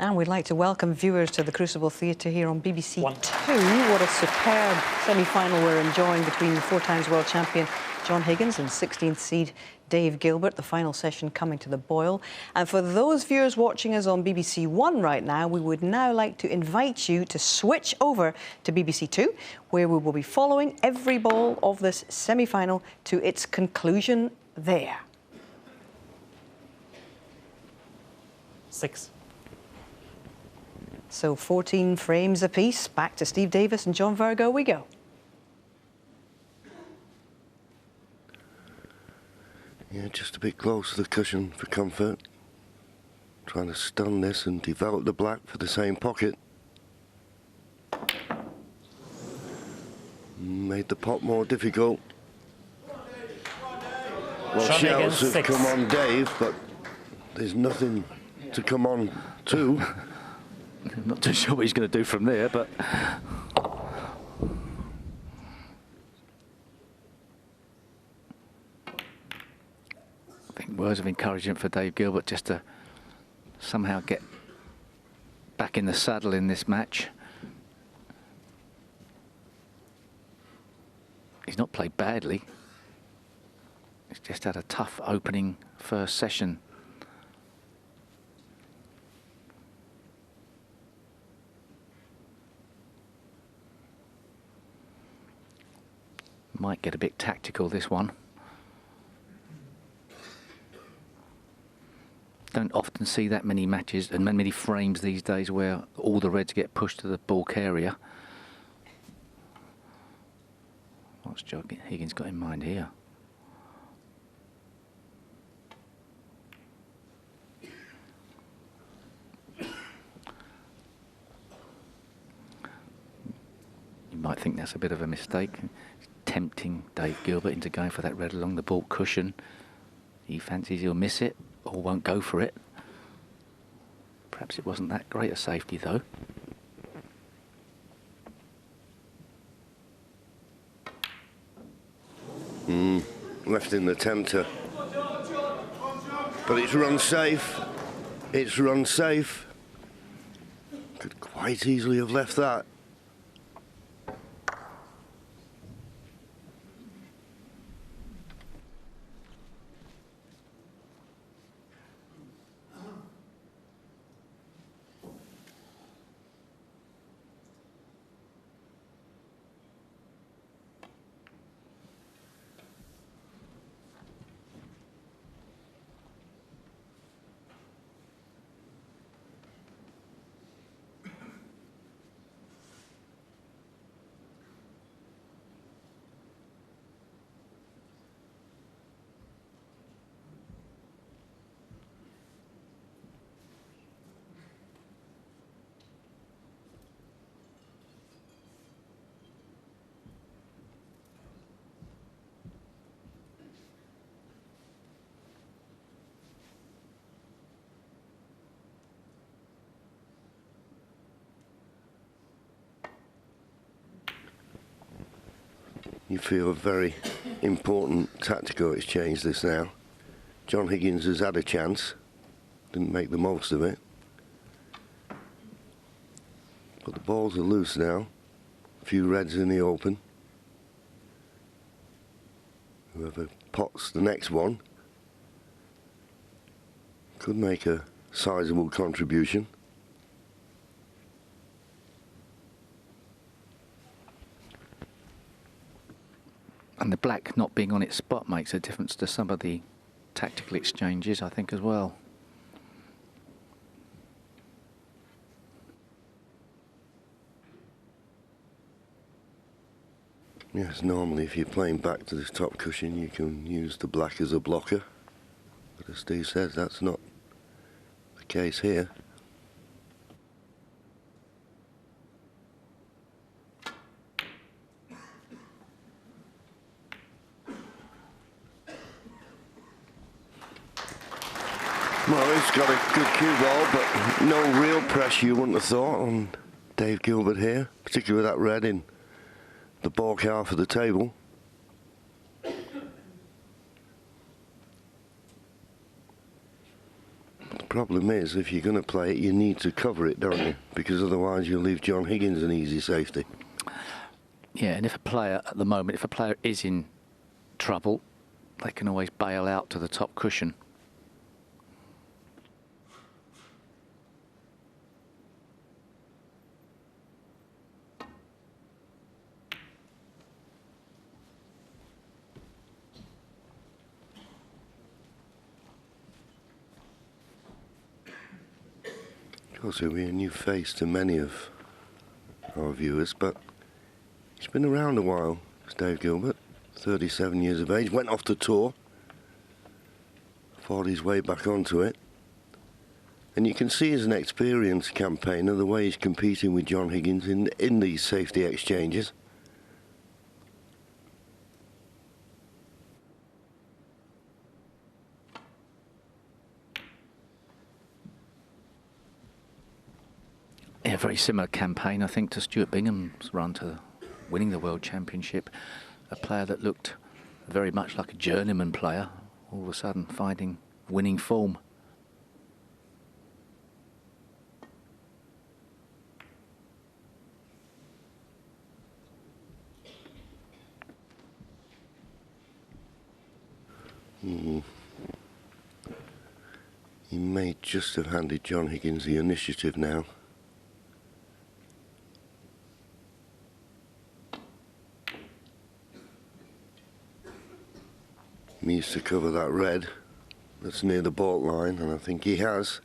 And we'd like to welcome viewers to the Crucible Theatre here on BBC Two. What a superb semi-final we're enjoying between the four-times world champion John Higgins and 16th seed Dave Gilbert, the final session coming to the boil. And for those viewers watching us on BBC One right now, we would now like to invite you to switch over to BBC Two, where we will be following every ball of this semi-final to its conclusion there. 6. So 14 frames apiece. Back to Steve Davis and John Virgo we go. Yeah, just a bit close to the cushion for comfort. Trying to stun this and develop the black for the same pocket. Made the pot more difficult. Well, shouts have come on Dave, but there's nothing to come on to. I'm not too sure what he's going to do from there, but I think words of encouragement for Dave Gilbert just to somehow get back in the saddle in this match. He's not played badly. He's just had a tough opening first session. Might get a bit tactical, this one. Don't often see that many matches and many frames these days where all the reds get pushed to the balk area. What's Higgins got in mind here? You might think that's a bit of a mistake. Tempting Dave Gilbert into going for that red along the balk cushion. He fancies he'll miss it or won't go for it. Perhaps it wasn't that great a safety though. Left in the tempter. But it's run safe. It's run safe. Could quite easily have left that. You feel a very important tactical exchange this now. John Higgins has had a chance, didn't make the most of it. But the balls are loose now. A few reds in the open. Whoever pots the next one could make a sizable contribution. And the black not being on its spot makes a difference to some of the tactical exchanges, I think, as well. Yes, normally if you're playing back to this top cushion, you can use the black as a blocker. But as Steve says, that's not the case here. Well, he's got a good cue ball, but no real pressure, you wouldn't have thought, on Dave Gilbert here, particularly with that red in the balk half of the table. Problem is, if you're going to play it, you need to cover it, don't you? Because otherwise you'll leave John Higgins an easy safety. Yeah, and if a player, at the moment, if a player is in trouble, they can always bail out to the top cushion. Of course, he'll be a new face to many of our viewers, but he's been around a while. It's Dave Gilbert, 37 years of age, went off the tour, fought his way back onto it. And you can see as an experienced campaigner the way he's competing with John Higgins in these safety exchanges. Yeah, very similar campaign, I think, to Stuart Bingham's run to winning the World Championship. A player that looked very much like a journeyman player, all of a sudden finding winning form. He may just have handed John Higgins the initiative now. He needs to cover that red that's near the baulk line, and I think he has.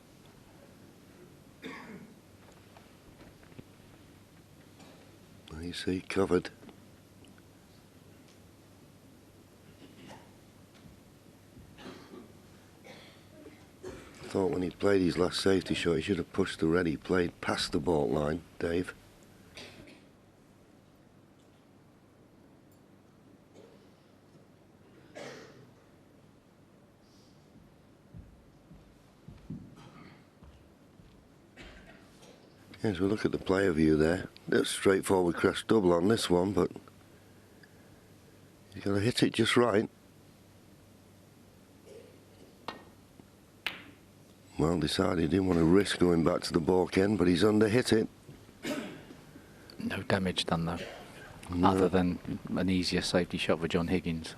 You see, covered. I thought when he played his last safety shot, he should have pushed the red he played past the baulk line, Dave. Yes, we'll look at the player view there. That's straightforward crest double on this one, but he's got to hit it just right. Well, decided he didn't want to risk going back to the baulk end, but he's under-hit it. No damage done, though, other than an easier safety shot for John Higgins.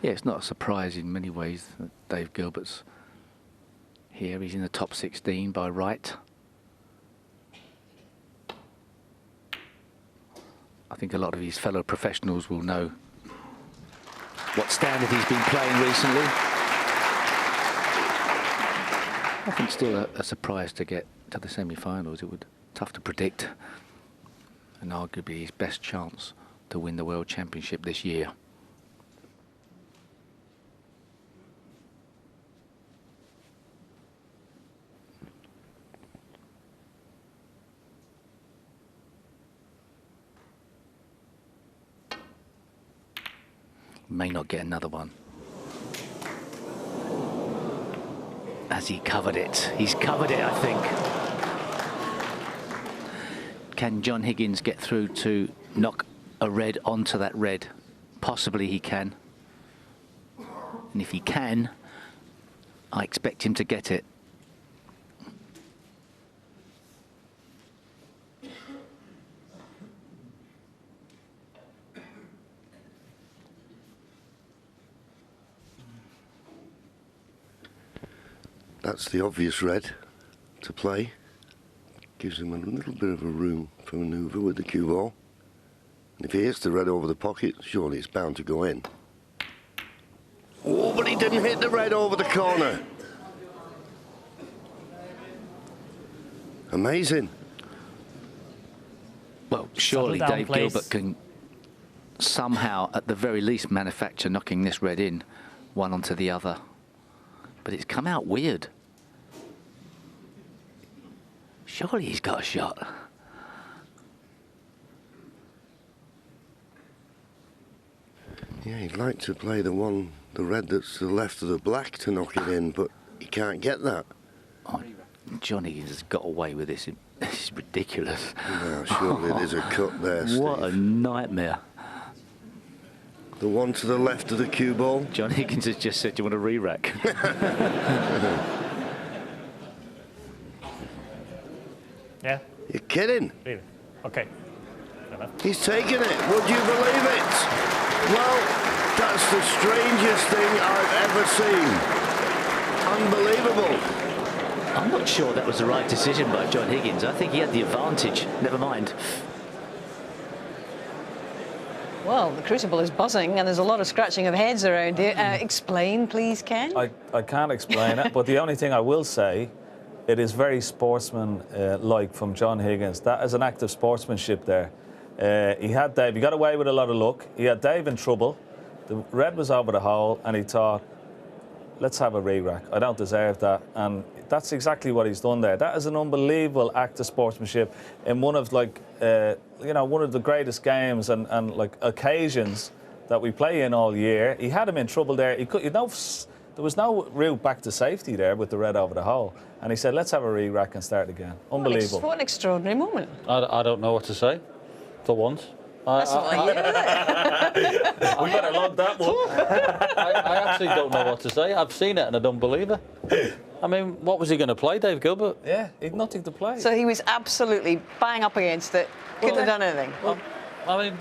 Yeah, it's not a surprise in many ways that Dave Gilbert's here. He's in the top 16 by right. I think a lot of his fellow professionals will know what standard he's been playing recently. I think still a surprise to get to the semi-finals. It would tough to predict, and arguably his best chance to win the World Championship this year. May not get another one. Has he covered it? He's covered it, I think. Can John Higgins get through to knock a red onto that red? Possibly he can. And if he can, I expect him to get it. That's the obvious red to play. Gives him a little bit of a room for manoeuvre with the cue ball. And if he hits the red over the pocket, surely it's bound to go in. Oh, but he didn't hit the red over the corner. Amazing. Well, surely Dave Gilbert can somehow, at the very least, manufacture knocking this red in, one onto the other. But it's come out weird. Surely he's got a shot. Yeah, he'd like to play the red that's to the left of the black to knock it in, but he can't get that. Oh, Johnny has got away with this. This is ridiculous. Now, surely there's a cut there, Steve. What a nightmare. The one to the left of the cue ball. John Higgins has just said, do you want a re-rack? Yeah? You're kidding. Really? Okay. He's taken it. Would you believe it? Well, that's the strangest thing I've ever seen. Unbelievable. I'm not sure that was the right decision by John Higgins. I think he had the advantage. Never mind. Well, the Crucible is buzzing and there's a lot of scratching of heads around it. Explain, please, Ken. I can't explain it, but the only thing I will say, it is very sportsman-like from John Higgins. That is an act of sportsmanship there. He had Dave, he got away with a lot of luck. He had Dave in trouble. The red was over the hole and he thought, let's have a re-rack. I don't deserve that. And that's exactly what he's done there. That is an unbelievable act of sportsmanship in one of, like, you know, one of the greatest games and like occasions that we play in all year. He had him in trouble there. He could, you know, there was no route back to safety there with the red over the hole. And he said, let's have a re-rack and start again. Unbelievable. What an extraordinary moment. I don't know what to say, for once. That's not like you, is it? We better log that one. I actually don't know what to say. I've seen it and I don't believe it. I mean, what was he going to play, Dave Gilbert? Yeah, he'd nothing to play. So he was absolutely bang up against it. Couldn't have done anything. Well, I mean,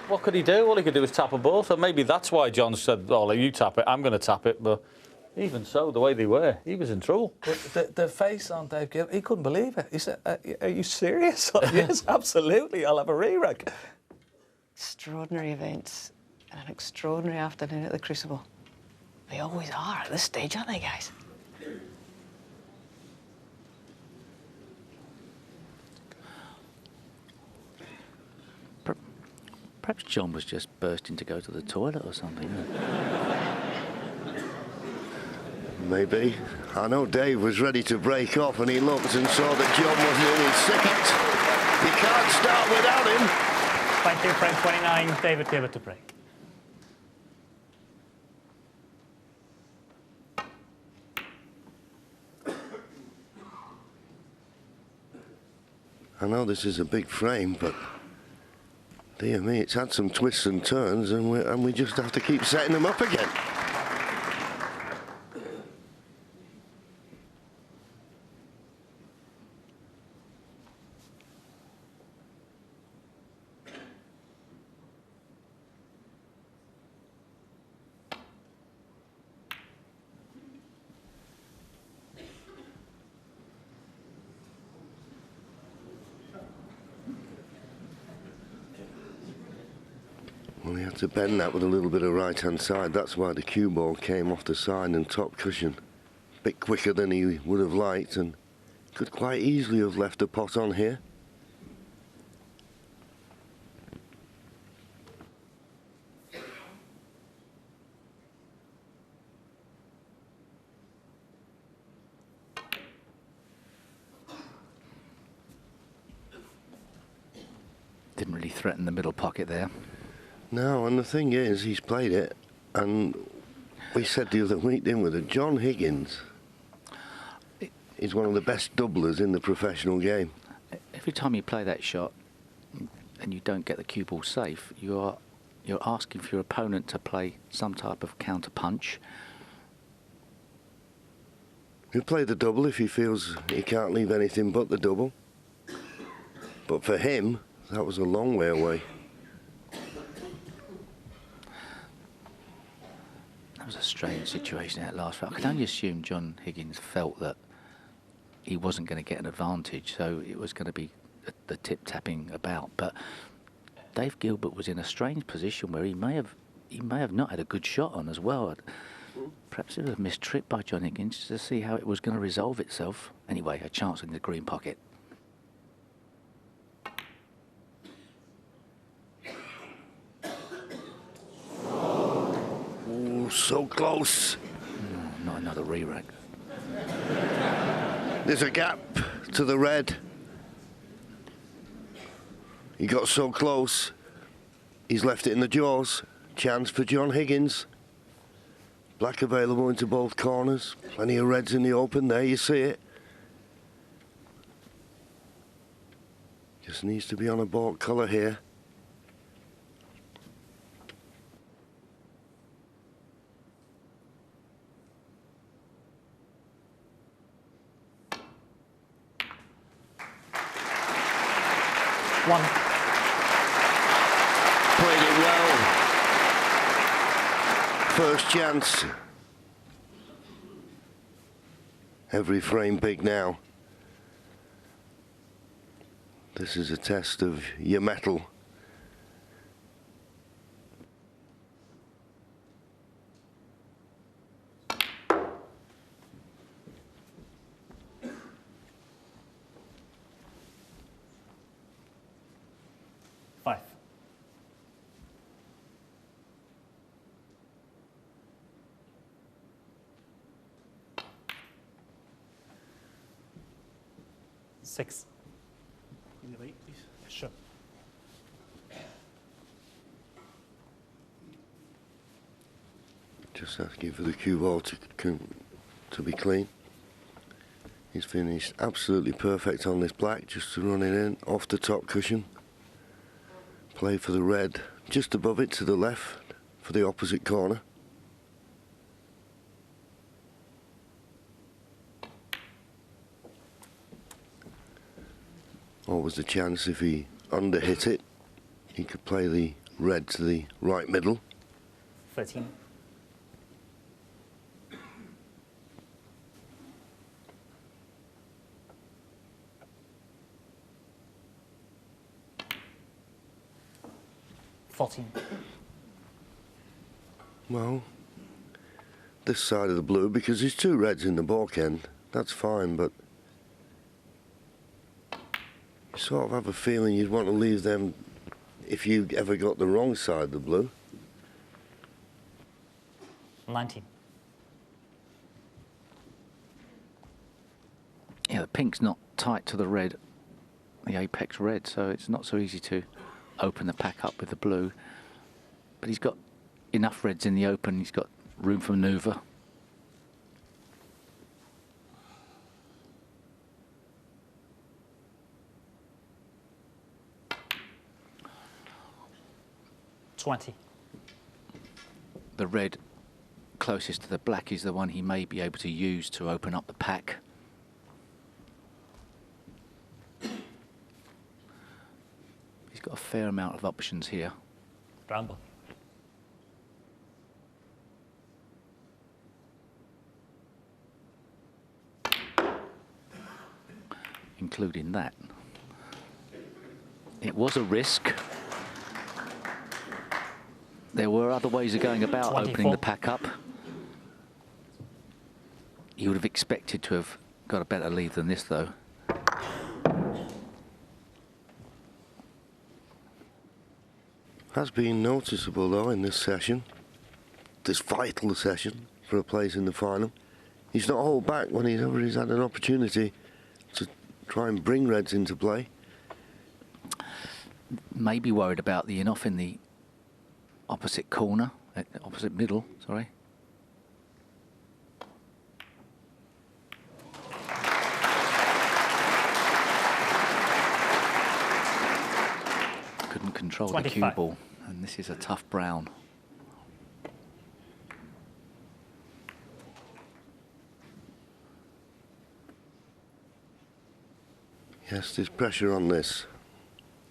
what could he do? All he could do was tap a ball. So maybe that's why John said, oh, you tap it, I'm going to tap it. But even so, the way they were, he was in trouble. But the face on Dave Gilbert, he couldn't believe it. He said, are you serious? Yes, absolutely, I'll have a re-rack. Extraordinary events and an extraordinary afternoon at the Crucible. They always are at this stage, aren't they, guys? Perhaps John was just bursting to go to the toilet or something. Maybe. I know Dave was ready to break off and he looked and saw that John wasn't in his seat. You can't start without him. Thank you, frame 29, David Gilbert to break. I know this is a big frame, but dear me, it's had some twists and turns and we just have to keep setting them up again. Well, he had to bend that with a little bit of right-hand side. That's why the cue ball came off the side and top cushion. A bit quicker than he would have liked and could quite easily have left a pot on here. Didn't really threaten the middle pocket there. No, and the thing is, he's played it, and we said the other week, didn't we, that John Higgins is one of the best doublers in the professional game. Every time you play that shot and you don't get the cue ball safe, you're asking for your opponent to play some type of counter punch. He'll play the double if he feels he can't leave anything but the double. But for him, that was a long way away. That was a strange situation at last. I can only assume John Higgins felt that he wasn't going to get an advantage, so it was going to be the tip-tapping about. But Dave Gilbert was in a strange position where he may have not had a good shot on as well. Perhaps it was a missed trip by John Higgins to see how it was going to resolve itself. Anyway, a chance in the green pocket. Oh, so close. Not another re-rack. There's a gap to the red. He got so close. He's left it in the jaws. Chance for John Higgins. Black available into both corners. Plenty of reds in the open. There you see it. Just needs to be on a baulk colour here. 1. Played it well. First chance. Every frame big now. This is a test of your mettle. Five. Six. In the right, please. Sure. Just asking for the cue ball to be clean. He's finished absolutely perfect on this black, just to run it in off the top cushion. Play for the red just above it to the left for the opposite corner. Always the chance if he underhit it, he could play the red to the right middle. 13. Well, this side of the blue, because there's two reds in the balk end, that's fine, but you sort of have a feeling you'd want to leave them if you ever got the wrong side of the blue. 19. Yeah, the pink's not tight to the red, the apex red, so it's not so easy to open the pack up with the blue. But he's got enough reds in the open, he's got room for manoeuvre. The red closest to the black is the one he may be able to use to open up the pack. He's got a fair amount of options here. Bramble. Including that. It was a risk. There were other ways of going about 24. opening the pack up. You would have expected to have got a better lead than this, though. Has been noticeable, though, in this session, this vital session for a place in the final. He's not hold back whenever he's had an opportunity to try and bring reds into play. Maybe worried about the in-off in the opposite corner, opposite middle, sorry. Couldn't control 25. the cue ball, and this is a tough brown. Yes, there's pressure on this.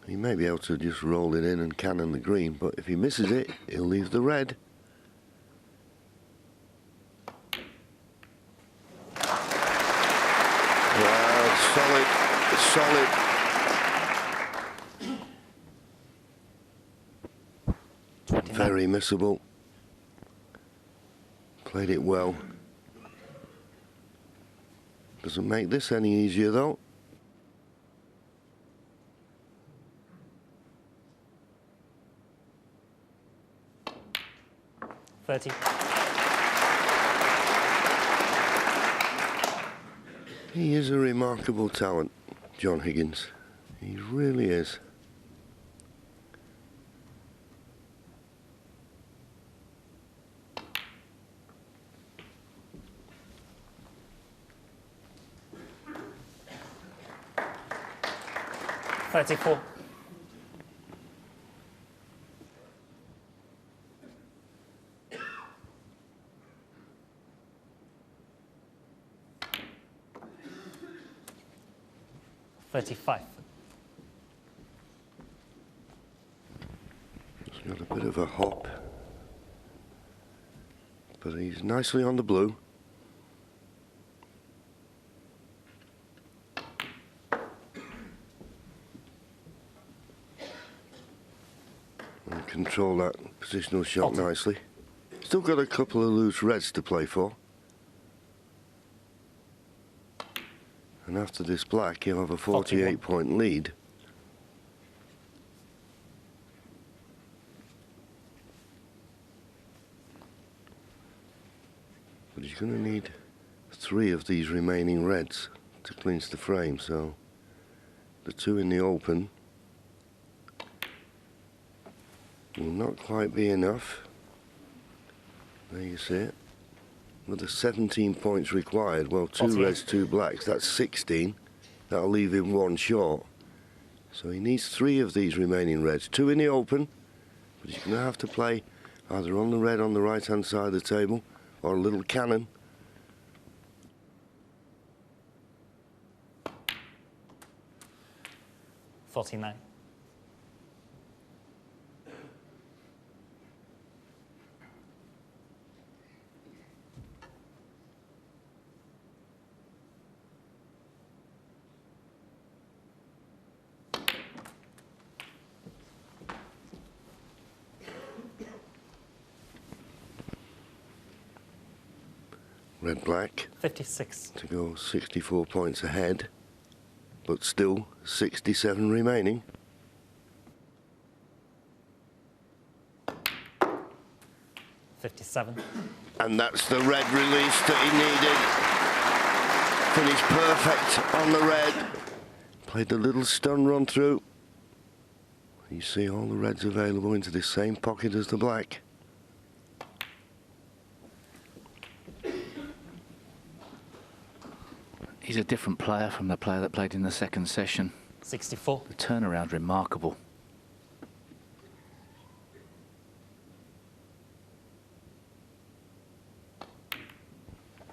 He may be able to just roll it in and cannon the green, but if he misses it, he'll leave the red. Wow, solid. Very missable. Played it well. Doesn't make this any easier, though. He is a remarkable talent, John Higgins. He really is. $34. $35. of a hop. But he's nicely on the blue. And control that positional shot nicely. Still got a couple of loose reds to play for. And after this black, he'll have a 48-point lead. But he's going to need 3 of these remaining reds to clinch the frame, so the 2 in the open will not quite be enough. There you see it. With the 17 points required, well, 2 reds, 2 blacks, that's 16. That'll leave him 1 short. So he needs 3 of these remaining reds. 2 in the open, but he's going to have to play either on the red on the right-hand side of the table or a little cannon. $49. Red black 56. to go 64 points ahead, but still 67 remaining. $57. And that's the red release that he needed. Finished perfect on the red. Played the little stun run through. You see all the reds available into the same pocket as the black. He's a different player from the player that played in the second session. 64. The turnaround remarkable.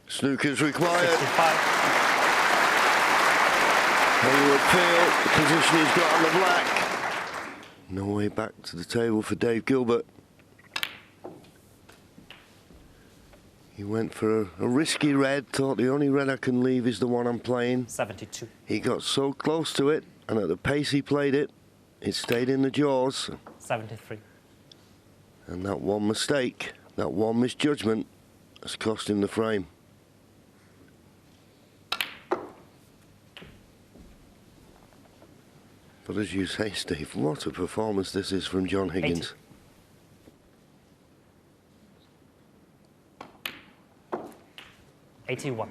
Snooker's required. 65. How you would feel the position he's got on the black. No way back to the table for Dave Gilbert. He went for a risky red, thought the only red I can leave is the one I'm playing. 72. He got so close to it, and at the pace he played it, it stayed in the jaws. 73. And that one mistake, that one misjudgment, has cost him the frame. But as you say, Steve, what a performance this is from John Higgins. 81.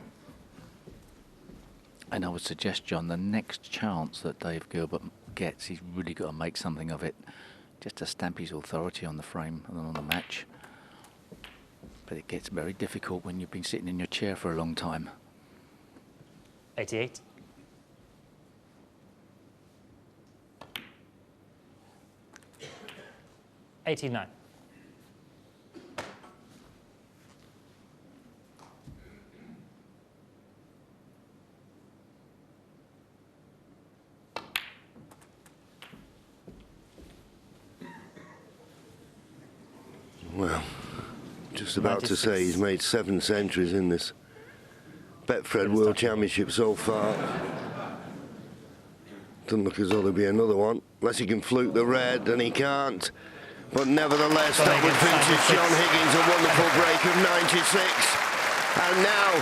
And I would suggest, John, the next chance that Dave Gilbert gets, he's really got to make something of it, just to stamp his authority on the frame and on the match. But it gets very difficult when you've been sitting in your chair for a long time. 88. $89. Well, just about to say he's made 7 centuries in this Betfred World Championship so far. Doesn't look as though there'll be another one, unless he can fluke the red, and he can't. But nevertheless, that would vintage John Higgins a wonderful break of 96. And now,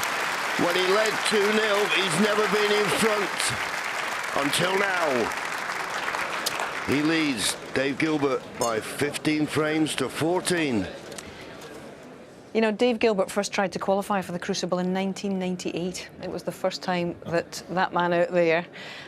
when he led 2-0, he's never been in front until now. He leads Dave Gilbert by 15 frames to 14. You know, Dave Gilbert first tried to qualify for the Crucible in 1998. It was the first time that that man out there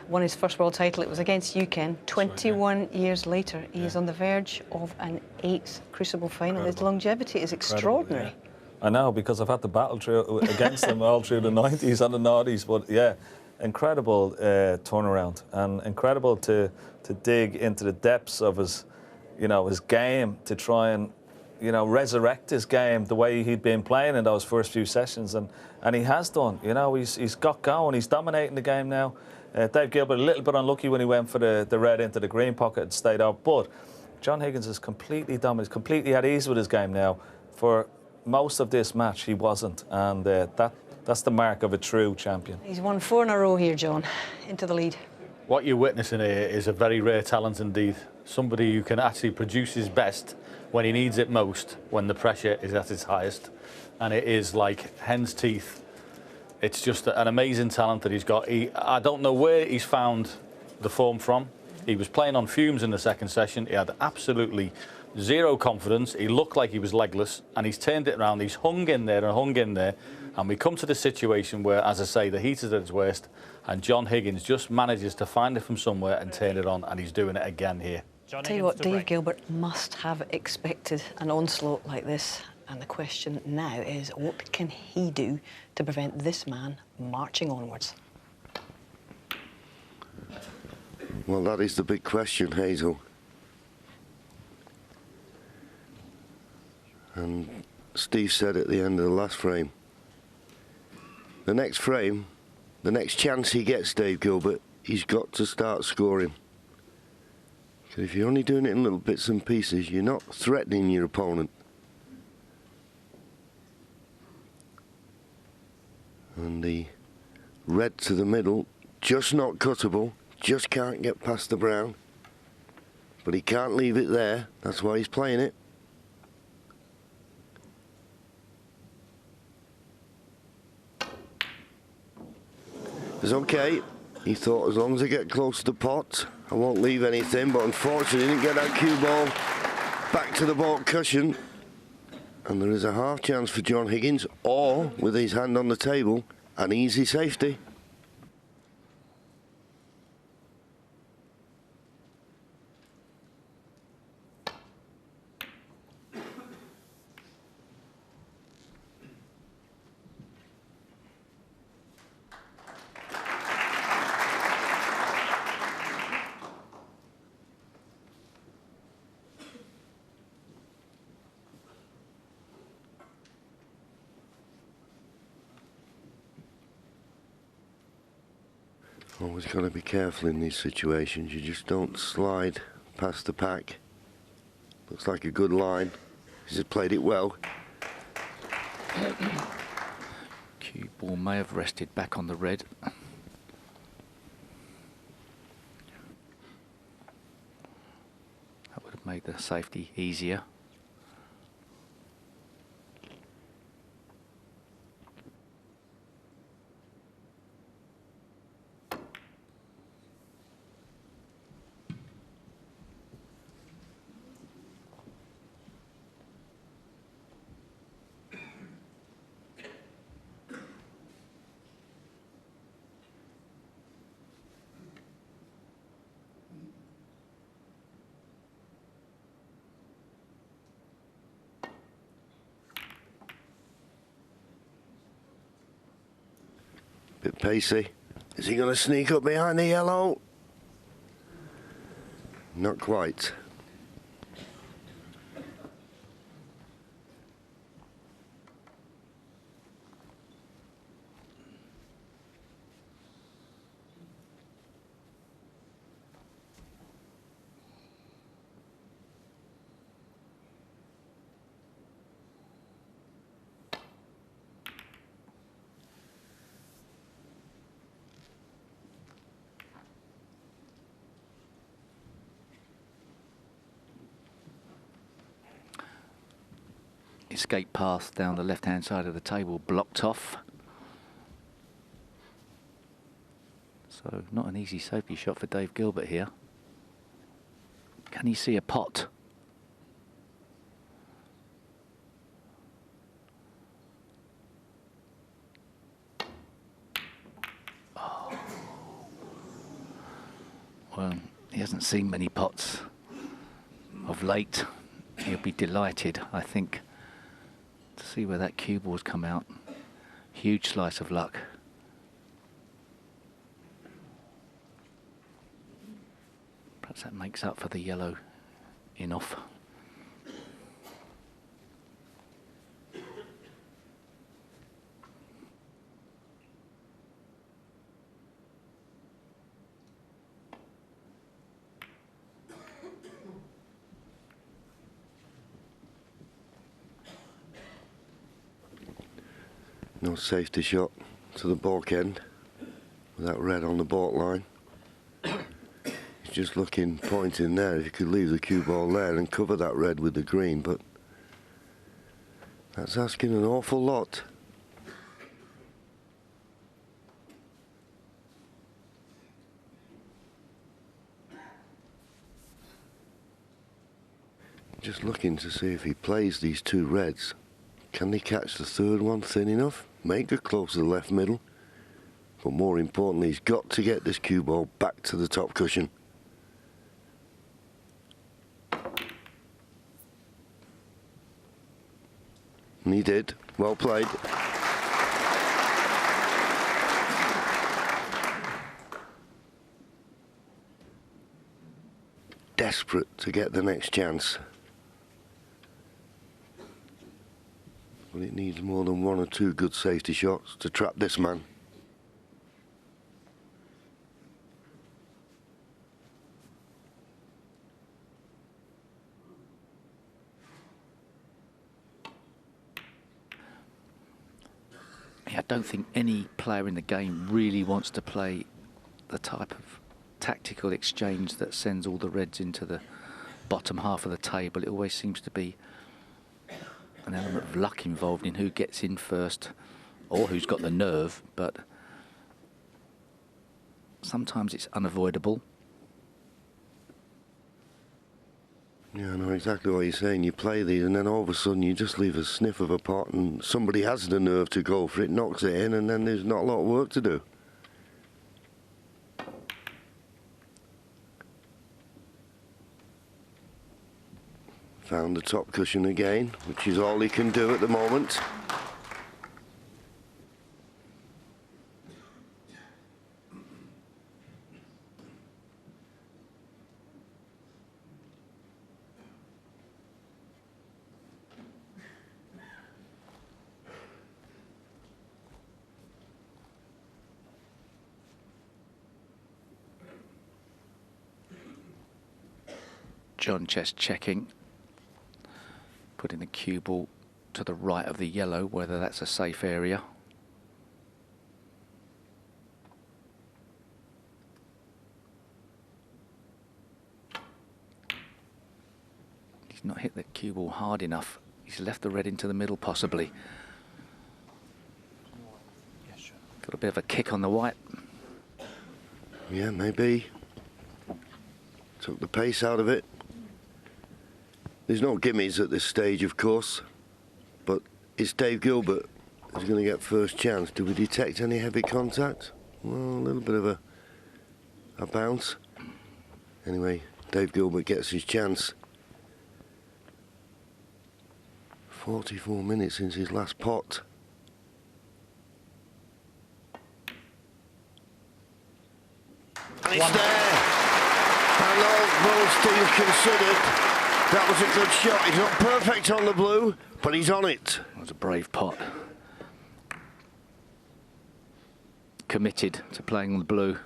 won his first world title. It was against Ken. 21 years later, he is on the verge of an 8th Crucible final. His longevity is extraordinary. I know, because I've had to battle through against them all through the 90s and the 90s, but yeah, incredible turnaround, and incredible to dig into the depths of his, you know, his game, to try and, you know, resurrect his game the way he'd been playing in those first few sessions, and he has done. You know, he's got going, he's dominating the game now. Dave Gilbert a little bit unlucky when he went for the red into the green pocket and stayed out, but John Higgins is completely dominant, completely at ease with his game now. For most of this match, he wasn't, and that's the mark of a true champion. He's won 4 in a row here, John, into the lead. What you're witnessing here is a very rare talent indeed. Somebody who can actually produce his best when he needs it most, when the pressure is at its highest. And it is like hen's teeth. It's just an amazing talent that he's got. I don't know where he's found the form from. He was playing on fumes in the second session. He had absolutely zero confidence. He looked like he was legless, and he's turned it around. He's hung in there and hung in there. And we come to the situation where, as I say, the heat is at its worst, and John Higgins just manages to find it from somewhere and turn it on, and he's doing it again here. Tell you what, Dave Gilbert must have expected an onslaught like this. And the question now is, what can he do to prevent this man marching onwards? Well, that is the big question, Hazel. And Steve said at the end of the last frame, the next frame, the next chance he gets, Dave Gilbert, he's got to start scoring. Because if you're only doing it in little bits and pieces, you're not threatening your opponent. And the red to the middle, just not cuttable, just can't get past the brown. But he can't leave it there, that's why he's playing it. It's okay. He thought, as long as I get close to the pot, I won't leave anything, but unfortunately he didn't get that cue ball back to the baulk cushion. And there is a half chance for John Higgins, or, with his hand on the table, an easy safety. Always got to be careful in these situations. You just don't slide past the pack. Looks like a good line. He's just played it well. Cue ball may have rested back on the red. That would have made the safety easier. Bit pacey. Is he going to sneak up behind the yellow? Not quite. Escape path down the left-hand side of the table blocked off. So not an easy safety shot for Dave Gilbert here. Can he see a pot? Oh. Well, he hasn't seen many pots of late. He'll be delighted, I think, to see where that cue ball's come out. Huge slice of luck. Perhaps that makes up for the yellow in off. No safety shot to the baulk end with that red on the baulk line. He's just looking, pointing there if you could leave the cue ball there and cover that red with the green, but that's asking an awful lot. Just looking to see if he plays these two reds. Can they catch the third one thin enough? Make it close to the left middle. But more importantly, he's got to get this cue ball back to the top cushion. And he did. Well played. Desperate to get the next chance. But it needs more than one or two good safety shots to trap this man. I don't think any player in the game really wants to play the type of tactical exchange that sends all the reds into the bottom half of the table. It always seems to be an element of luck involved in who gets in first or who's got the nerve, but sometimes it's unavoidable. Yeah, I know exactly what you're saying. You play these and then all of a sudden you just leave a sniff of a pot and somebody has the nerve to go for it, knocks it in, and then there's not a lot of work to do. Found the top cushion again, which is all he can do at the moment. John just checking, putting the cue ball to the right of the yellow, whether that's a safe area. He's not hit the cue ball hard enough. He's left the red into the middle, possibly. Yeah, sure. Got a bit of a kick on the white. Yeah, maybe. Took the pace out of it. There's no gimmies at this stage, of course, but it's Dave Gilbert who's going to get first chance. Do we detect any heavy contact? Well, a little bit of a bounce. Anyway, Dave Gilbert gets his chance. 44 minutes since his last pot. And it's there. And all those things considered, that was a good shot. He's not perfect on the blue, but he's on it. That was a brave pot. Committed to playing on the blue.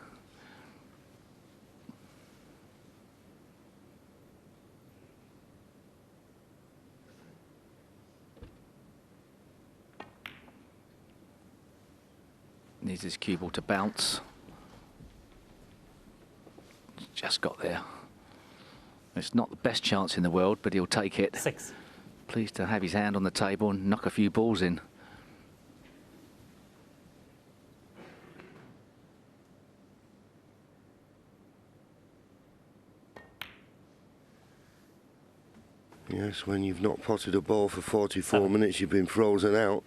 Needs his cue ball to bounce. Just got there. It's not the best chance in the world, but he'll take it. 6. Pleased to have his hand on the table and knock a few balls in. Yes, when you've not potted a ball for 44 minutes, you've been frozen out.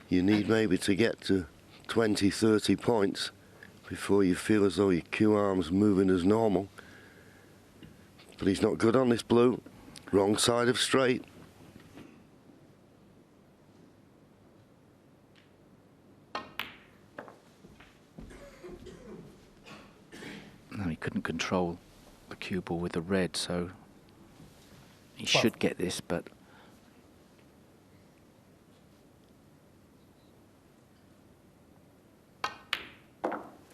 You need maybe to get to 20, 30 points before you feel as though your cue arm's moving as normal. But he's not good on this blue. Wrong side of straight. No, he couldn't control the cue ball with the red, so he 12. should get this, but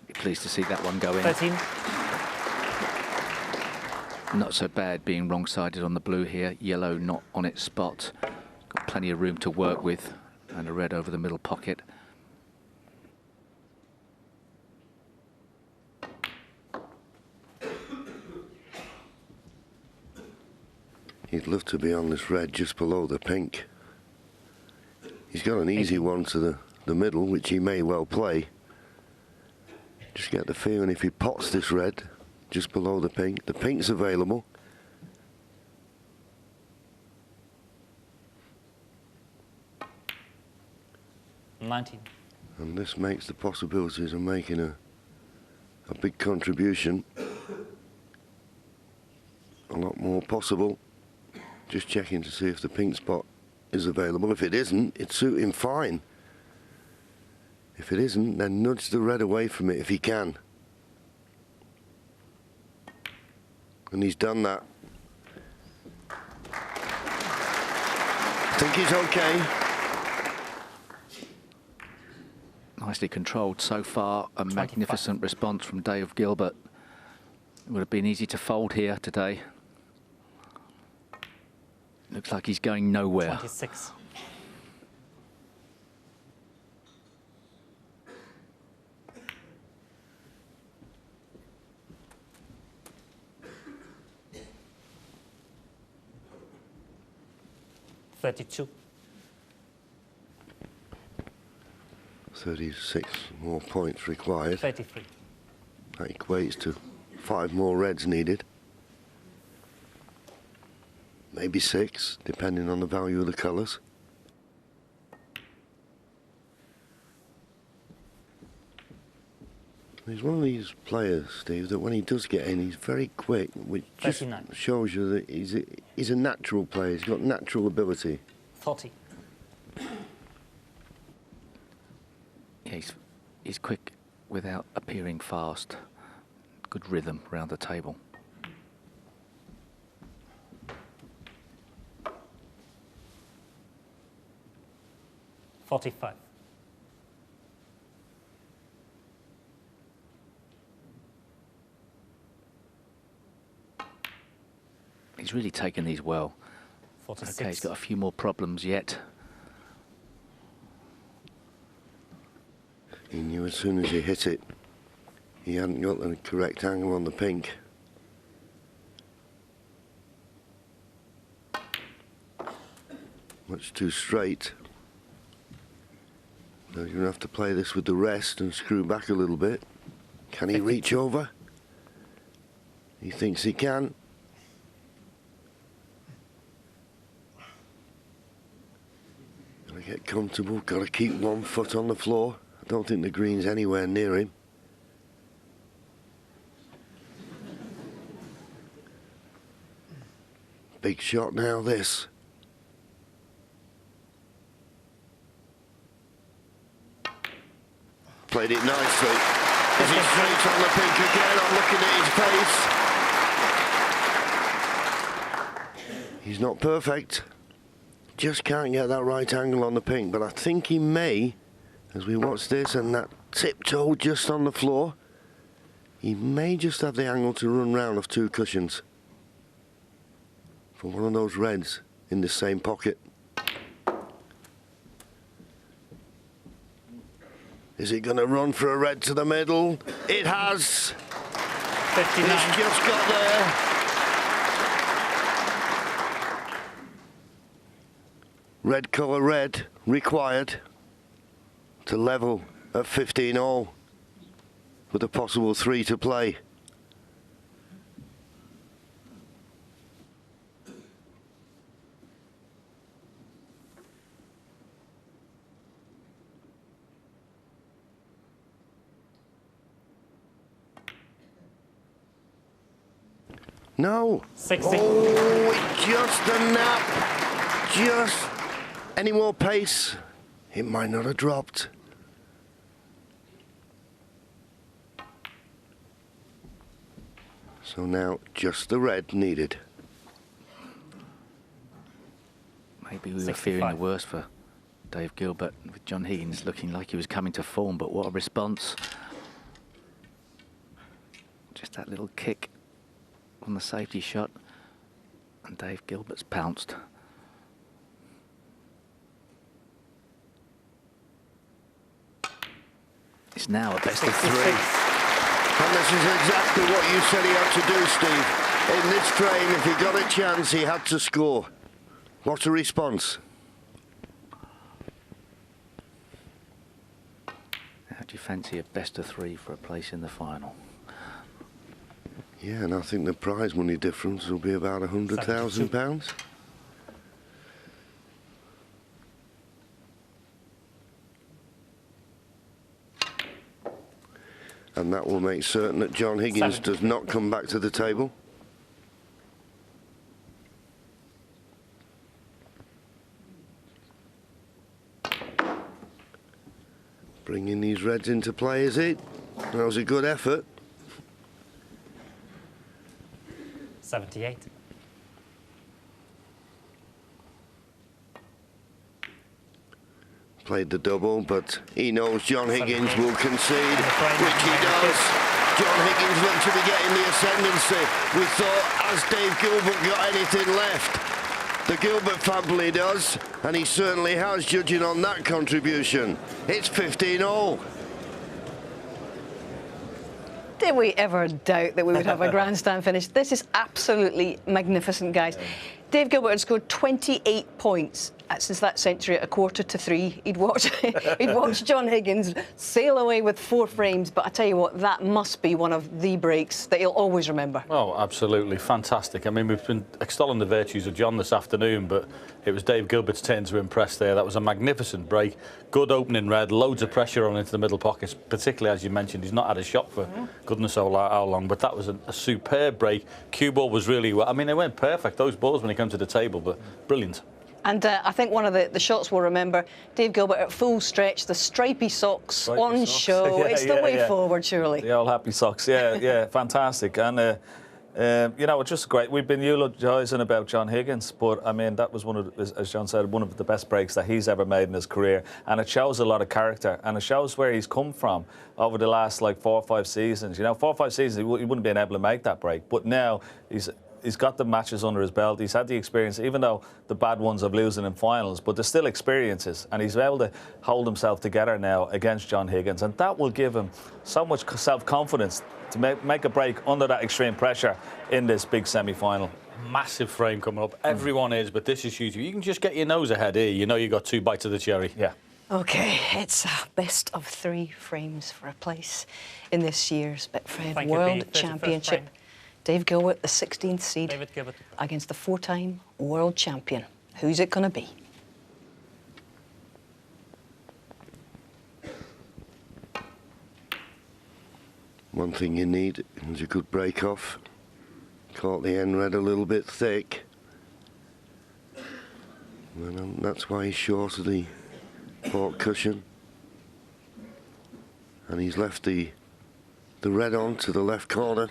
be pleased to see that one go in. 13. Not so bad being wrong-sided on the blue here. Yellow not on its spot. Got plenty of room to work with. and a red over the middle pocket. He'd love to be on this red just below the pink. He's got an easy one to the middle, which he may well play. Just get the feeling if he pots this red just below the pink's available. $19. And this makes the possibilities of making a big contribution a lot more possible. Just checking to see if the pink spot is available. If it isn't, it'd suit him fine. If it isn't, then nudge the red away from it if he can. And he's done that. I think he's okay. Nicely controlled so far. A magnificent response from Dave Gilbert. It would have been easy to fold here today. Looks like he's going nowhere. 26. $32. 36 more points required. 33. That equates to 5 more reds needed. Maybe 6, depending on the value of the colours. He's one of these players, Steve, that when he does get in, he's very quick, which just 39. shows you that he's a natural player. He's got natural ability. 40. Yeah, he's quick without appearing fast. Good rhythm around the table. $45. He's really taken these well. 46. Okay, he's got a few more problems yet. He knew as soon as he hit it, he hadn't got the correct angle on the pink. Much too straight. So you're going to have to play this with the rest and screw back a little bit. Can he reach over? He thinks he can. Gotta get comfortable, gotta keep one foot on the floor. I don't think the green's anywhere near him. Big shot now, this. Played it nicely. Is he straight on the pink again? I'm looking at his face. He's not perfect. Just can't get that right angle on the pink, but I think he may, as we watch this and that tiptoe just on the floor, he may just have the angle to run round of 2 cushions for one of those reds in the same pocket. Is it going to run for a red to the middle? It has. 59. It's just got there. Red colour red required to level at 15 all with a possible 3 to play. No. 60. Oh, just a nap. Just any more pace, it might not have dropped. So now just the red needed. Maybe we were 65. fearing the worst for Dave Gilbert, with John Higgins looking like he was coming to form, but what a response. Just that little kick on the safety shot, and Dave Gilbert's pounced. It's now a best of 3. And this is exactly what you said he had to do, Steve. In this frame, if he got a chance, he had to score. What a response. How do you fancy a best of 3 for a place in the final? Yeah, and I think the prize money difference will be about £100,000. And that will make certain that John Higgins does not come back to the table. Bringing these reds into play, is it? That was a good effort. 78. Played the double, but he knows John Higgins will concede, which he does. John Higgins looked to be getting the ascendancy. We thought, has Dave Gilbert got anything left? The Gilbert family does, and he certainly has, judging on that contribution. It's 15-all. Did we ever doubt that we would have a grandstand finish? This is absolutely magnificent, guys. Dave Gilbert had scored 28 points since that century at 2:45. He'd watch John Higgins sail away with 4 frames, but I tell you what, that must be one of the breaks that he'll always remember. Oh, absolutely fantastic. I mean, we've been extolling the virtues of John this afternoon, but it was Dave Gilbert's turn to impress there. That was a magnificent break. Good opening red, loads of pressure on into the middle pockets, particularly as you mentioned, he's not had a shot for goodness knows how long, but that was a superb break. Cue ball was really well. I mean, they weren't perfect, those balls, when he came to the table, but brilliant. And I think one of the shots we'll remember, Dave Gilbert at full stretch, the stripy socks on show. Yeah, it's the way forward, surely. The old happy socks, yeah, fantastic. And, you know, it's just great. We've been eulogising about John Higgins, but, I mean, that was one of, as John said, one of the best breaks that he's ever made in his career. And it shows a lot of character, and it shows where he's come from over the last, like, 4 or 5 seasons. You know, 4 or 5 seasons, he wouldn't have been able to make that break. But now he's got the matches under his belt. He's had the experience, even though the bad ones of losing in finals, but there's still experiences, and he's able to hold himself together now against John Higgins, and that will give him so much self-confidence to make a break under that extreme pressure in this big semi-final. Massive frame coming up. Everyone is, but this is huge. You can just get your nose ahead here. You know you got 2 bites of the cherry. Yeah. OK, it's a best of 3 frames for a place in this year's Betfred World Championship. Dave Gilbert, the 16th seed, against the 4-time world champion. Who's it going to be? One thing you need is a good break off. Caught the end red a little bit thick. Well, that's why he's short of the port cushion. And he's left the red on to the left corner.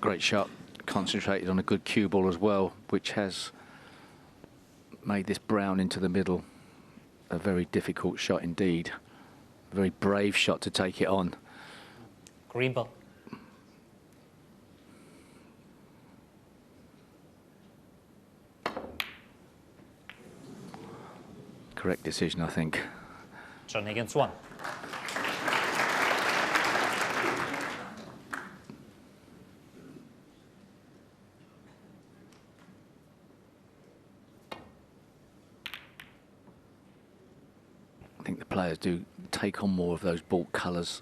Great shot, concentrated on a good cue ball as well, which has made this brown into the middle a very difficult shot indeed. A very brave shot to take it on. Green ball. Correct decision, I think. John Higgins 1. I think the players do take on more of those baulk colours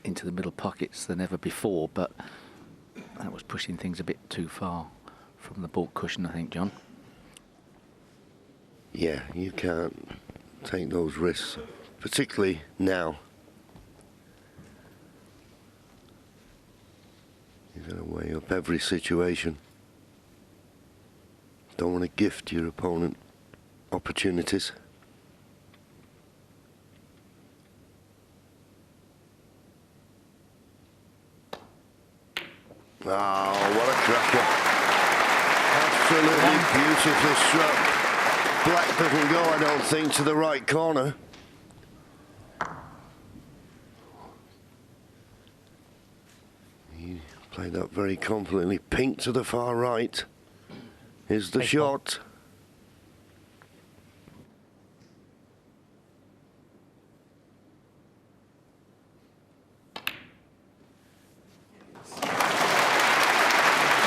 into the middle pockets than ever before, but that was pushing things a bit too far from the baulk cushion, I think, John. Yeah, you can't take those risks, particularly now. You've got to weigh up every situation. Don't want to gift your opponent opportunities. Oh, what a cracker. Absolutely beautifully struck. Black doesn't go, I don't think, to the right corner. He played that very confidently. Pink to the far right. Here's the shot.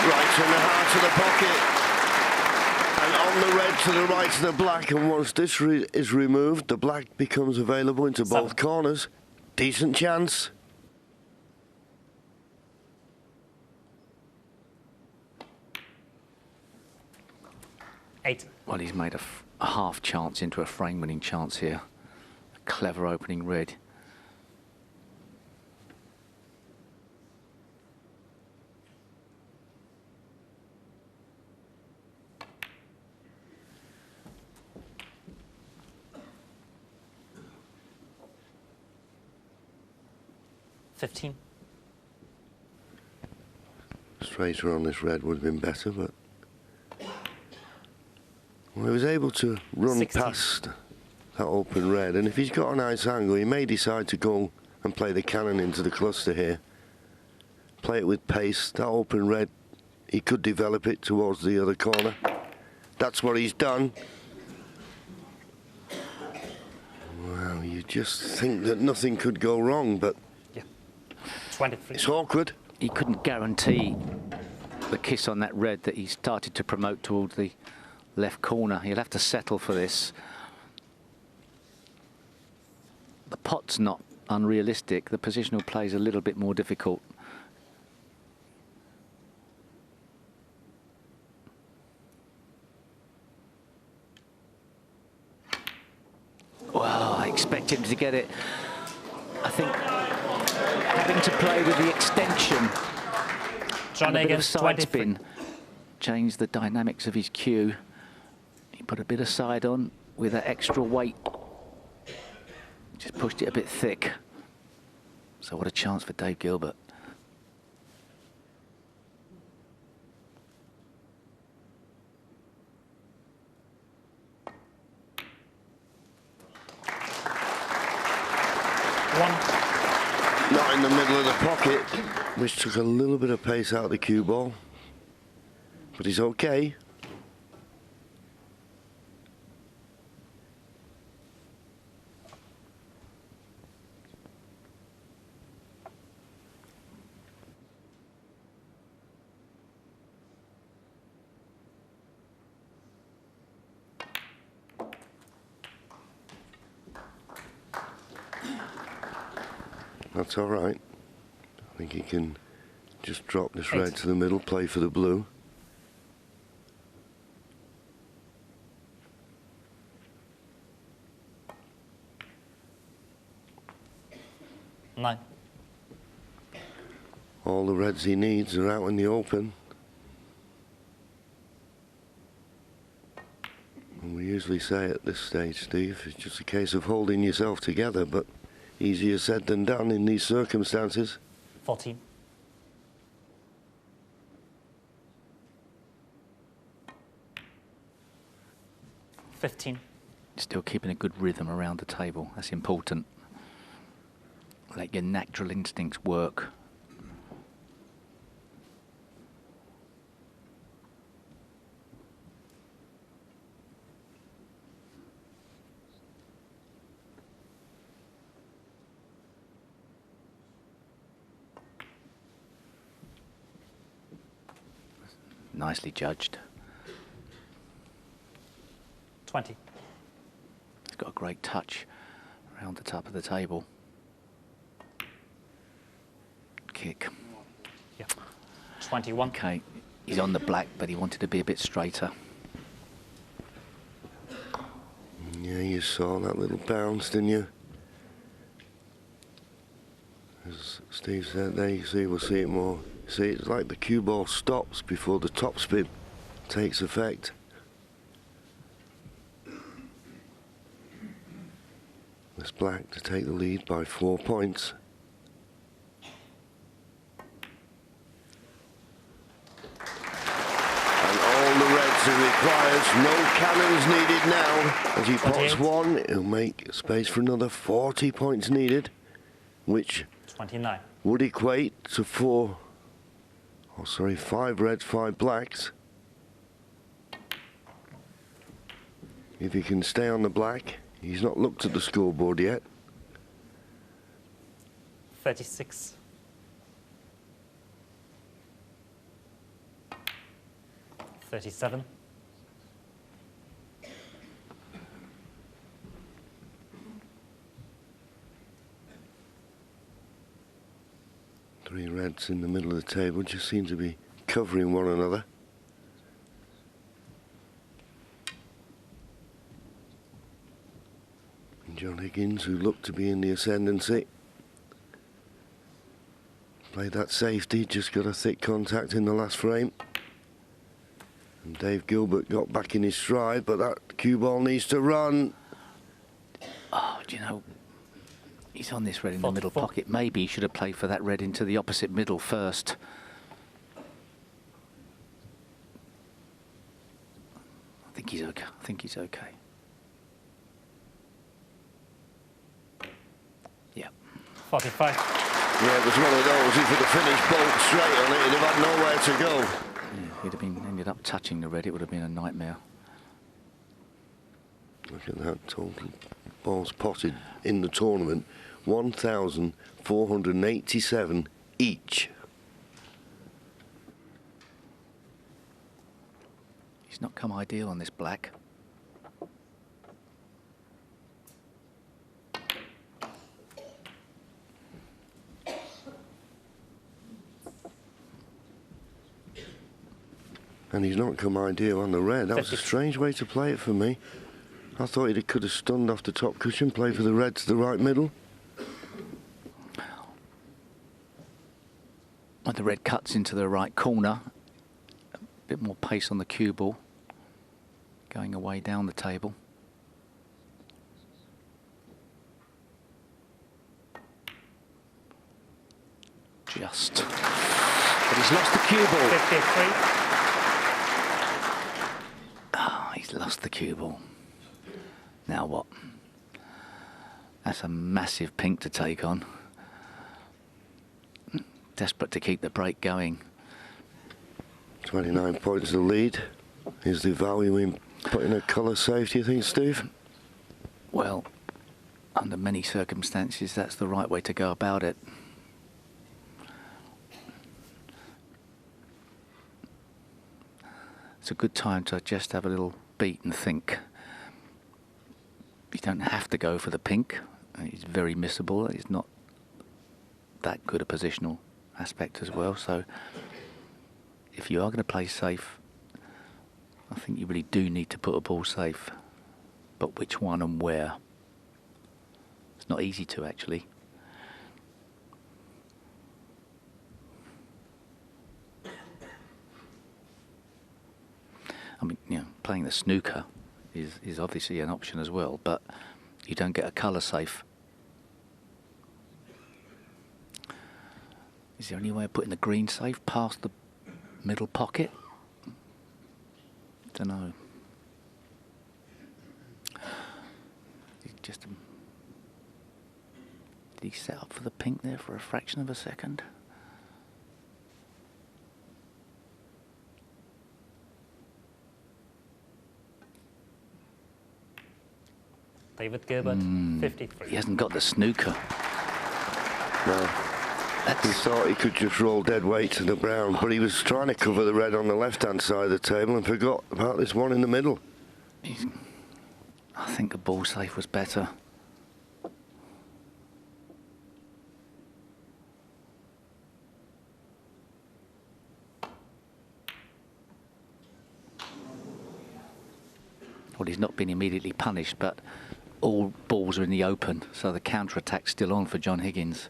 Right in the heart of the pocket. And on the red to the right of the black. And once this is removed, the black becomes available into both corners. Decent chance. Eight. Well, he's made a half chance into a frame-winning chance here. A clever opening red. $15. Straighter on this red would have been better, but well, he was able to run 16. past that open red, and if he's got a nice angle, he may decide to go and play the cannon into the cluster here. Play it with pace. That open red, he could develop it towards the other corner. That's what he's done. Wow, you just think that nothing could go wrong, but Yeah. 23. it's awkward. He couldn't guarantee the kiss on that red that he started to promote towards the left corner. He'll have to settle for this. The pot's not unrealistic. The positional play is a little bit more difficult. Well, I expect him to get it. I think having to play with the extension John and a bit of Higgins, side 23. spin changed the dynamics of his cue. He put a bit of side on with that extra weight. Just pushed it a bit thick. So what a chance for Dave Gilbert. One. Not in the middle of the pocket, which took a little bit of pace out of the cue ball. But he's okay. That's all right. I think he can just drop this red to the middle, play for the blue. Nine. All the reds he needs are out in the open. And we usually say at this stage, Steve, it's just a case of holding yourself together, but easier said than done in these circumstances. 14. $15. Still keeping a good rhythm around the table. That's important. Let your natural instincts work. Nicely judged. 20. He's got a great touch around the top of the table. Kick. Yeah. 21. Okay, he's on the black, but he wanted to be a bit straighter. Yeah, you saw that little bounce, didn't you? As Steve said there, you see, we'll see it more. See, it's like the cue ball stops before the topspin takes effect. It's black to take the lead by 4 points. pliers, no cannons needed now. As he pots 48. one, he'll make space for another 40 points needed, which 29. would equate to 5 reds, 5 blacks. If he can stay on the black, he's not looked at the scoreboard yet. 36. 37. 3 reds in the middle of the table just seem to be covering one another. And John Higgins, who looked to be in the ascendancy, played that safety, just got a thick contact in the last frame. And Dave Gilbert got back in his stride, but that cue ball needs to run. Oh, do you know, he's on this red in the middle pocket. Maybe he should have played for that red into the opposite middle first. I think he's okay. I think he's okay. Yeah. 45. Yeah, it was one of those. If he'd have finished bolt straight on it, he'd have had nowhere to go. Yeah, he'd have ended up touching the red. It would have been a nightmare. Look at that total balls potted in the tournament, 1,487 each. He's not come ideal on this black. And he's not come ideal on the red. That was a strange way to play it for me. I thought he could have stunned off the top cushion, played for the red to the right middle. When the red cuts into the right corner, a bit more pace on the cue ball, going away down the table. Just. But he's lost the cue ball. 53. Ah, he's lost the cue ball. Now what? That's a massive pink to take on. Desperate to keep the break going. 29 points the lead. Is the value in putting a colour safe, do you think, Steve? Well, under many circumstances, that's the right way to go about it. It's a good time to just have a little beat and think. You don't have to go for the pink. It's very missable. It's not that good a positional aspect as well. So if you are going to play safe, I think you really do need to put a ball safe. But which one and where? It's not easy to, actually. I mean, you know, playing the snooker is obviously an option as well, but you don't get a colour safe. Is there any way of putting the green safe past the middle pocket? Don't know. Just did he set up for the pink there for a fraction of a second? David Gilbert, 53. He hasn't got the snooker. No. He thought he could just roll dead weight to the brown, but he was trying to cover the red on the left-hand side of the table and forgot about this one in the middle. I think the ball safe was better. Well, he's not been immediately punished, but all balls are in the open, so the counter-attack's still on for John Higgins.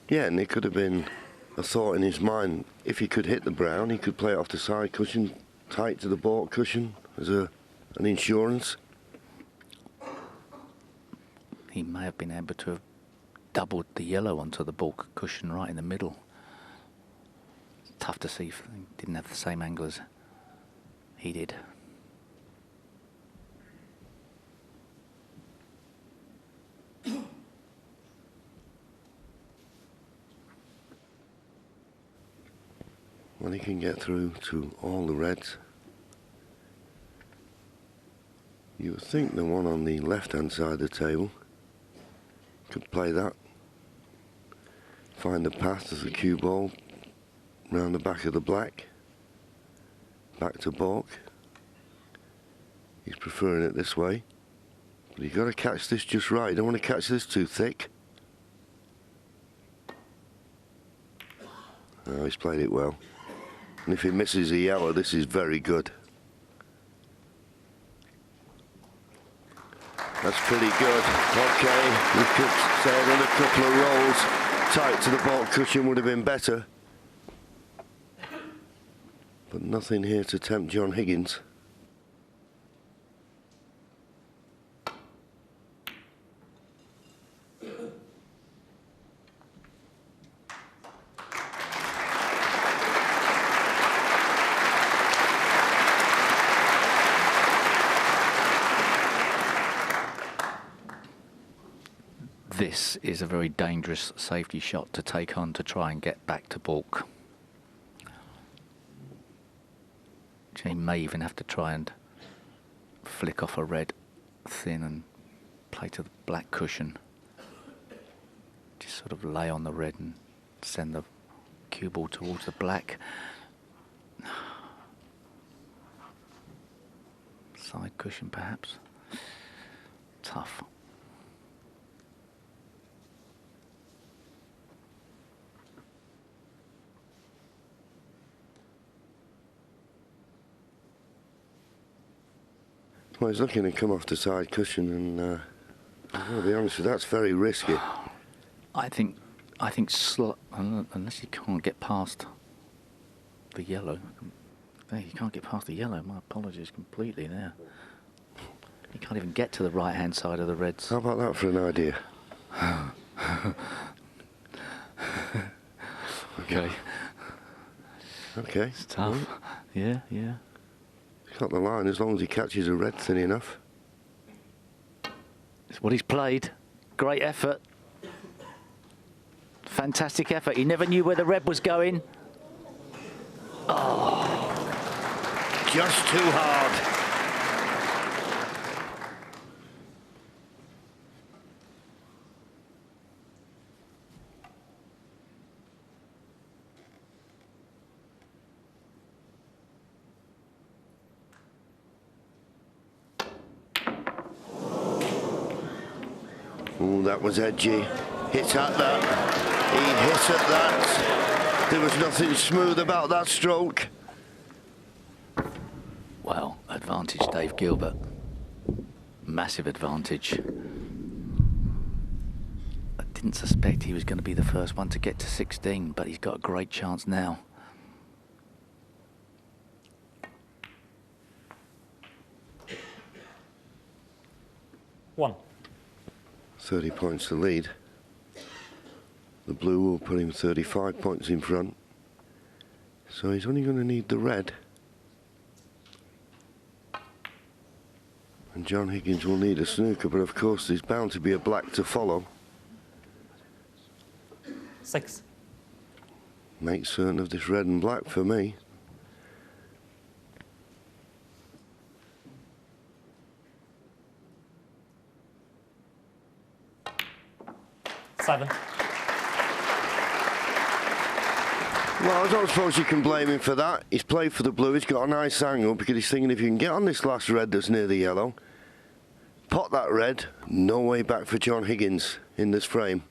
Yeah, and it could have been a thought in his mind. If he could hit the brown, he could play it off the side cushion, tight to the baulk cushion as an insurance. He may have been able to have doubled the yellow onto the baulk cushion right in the middle. It's tough to see if he didn't have the same angle as He did. Well, he can get through to all the reds. You would think the one on the left-hand side of the table could play that. Find the path of the cue ball round the back of the black. Back to balk. He's preferring it this way. But you've got to catch this just right. You don't want to catch this too thick. Oh, he's played it well. And if he misses a yellow, this is very good. That's pretty good. Okay, we could say another couple of rolls tight to the ball cushion would have been better. But nothing here to tempt John Higgins. This is a very dangerous safety shot to take on to try and get back to balk. He may even have to try and flick off a red thin and play to the black cushion. Just sort of lay on the red and send the cue ball towards the black. Side cushion perhaps. Tough. Well, he's looking to come off the side cushion, and I'll be honest with you, that's very risky. I think unless you can't get past the yellow. There, you can't get past the yellow. My apologies completely there. You can't even get to the right-hand side of the reds. How about that for an idea? Okay. Okay. It's tough. Yeah, yeah. He's got the line as long as he catches a red thin enough. It's what he's played. Great effort. Fantastic effort. He never knew where the red was going. Oh. Just too hard. Oh, that was edgy. Hit at that. He hit at that. There was nothing smooth about that stroke. Well, advantage Dave Gilbert. Massive advantage. I didn't suspect he was going to be the first one to get to 16, but he's got a great chance now. One. 30 points to lead. The blue will put him 35 points in front. So he's only going to need the red. And John Higgins will need a snooker, but of course there's bound to be a black to follow. 6. Make certain of this red and black for me. Seven. Well, I don't suppose you can blame him for that. He's played for the blue, he's got a nice angle because he's thinking if you can get on this last red that's near the yellow, pot that red, no way back for John Higgins in this frame.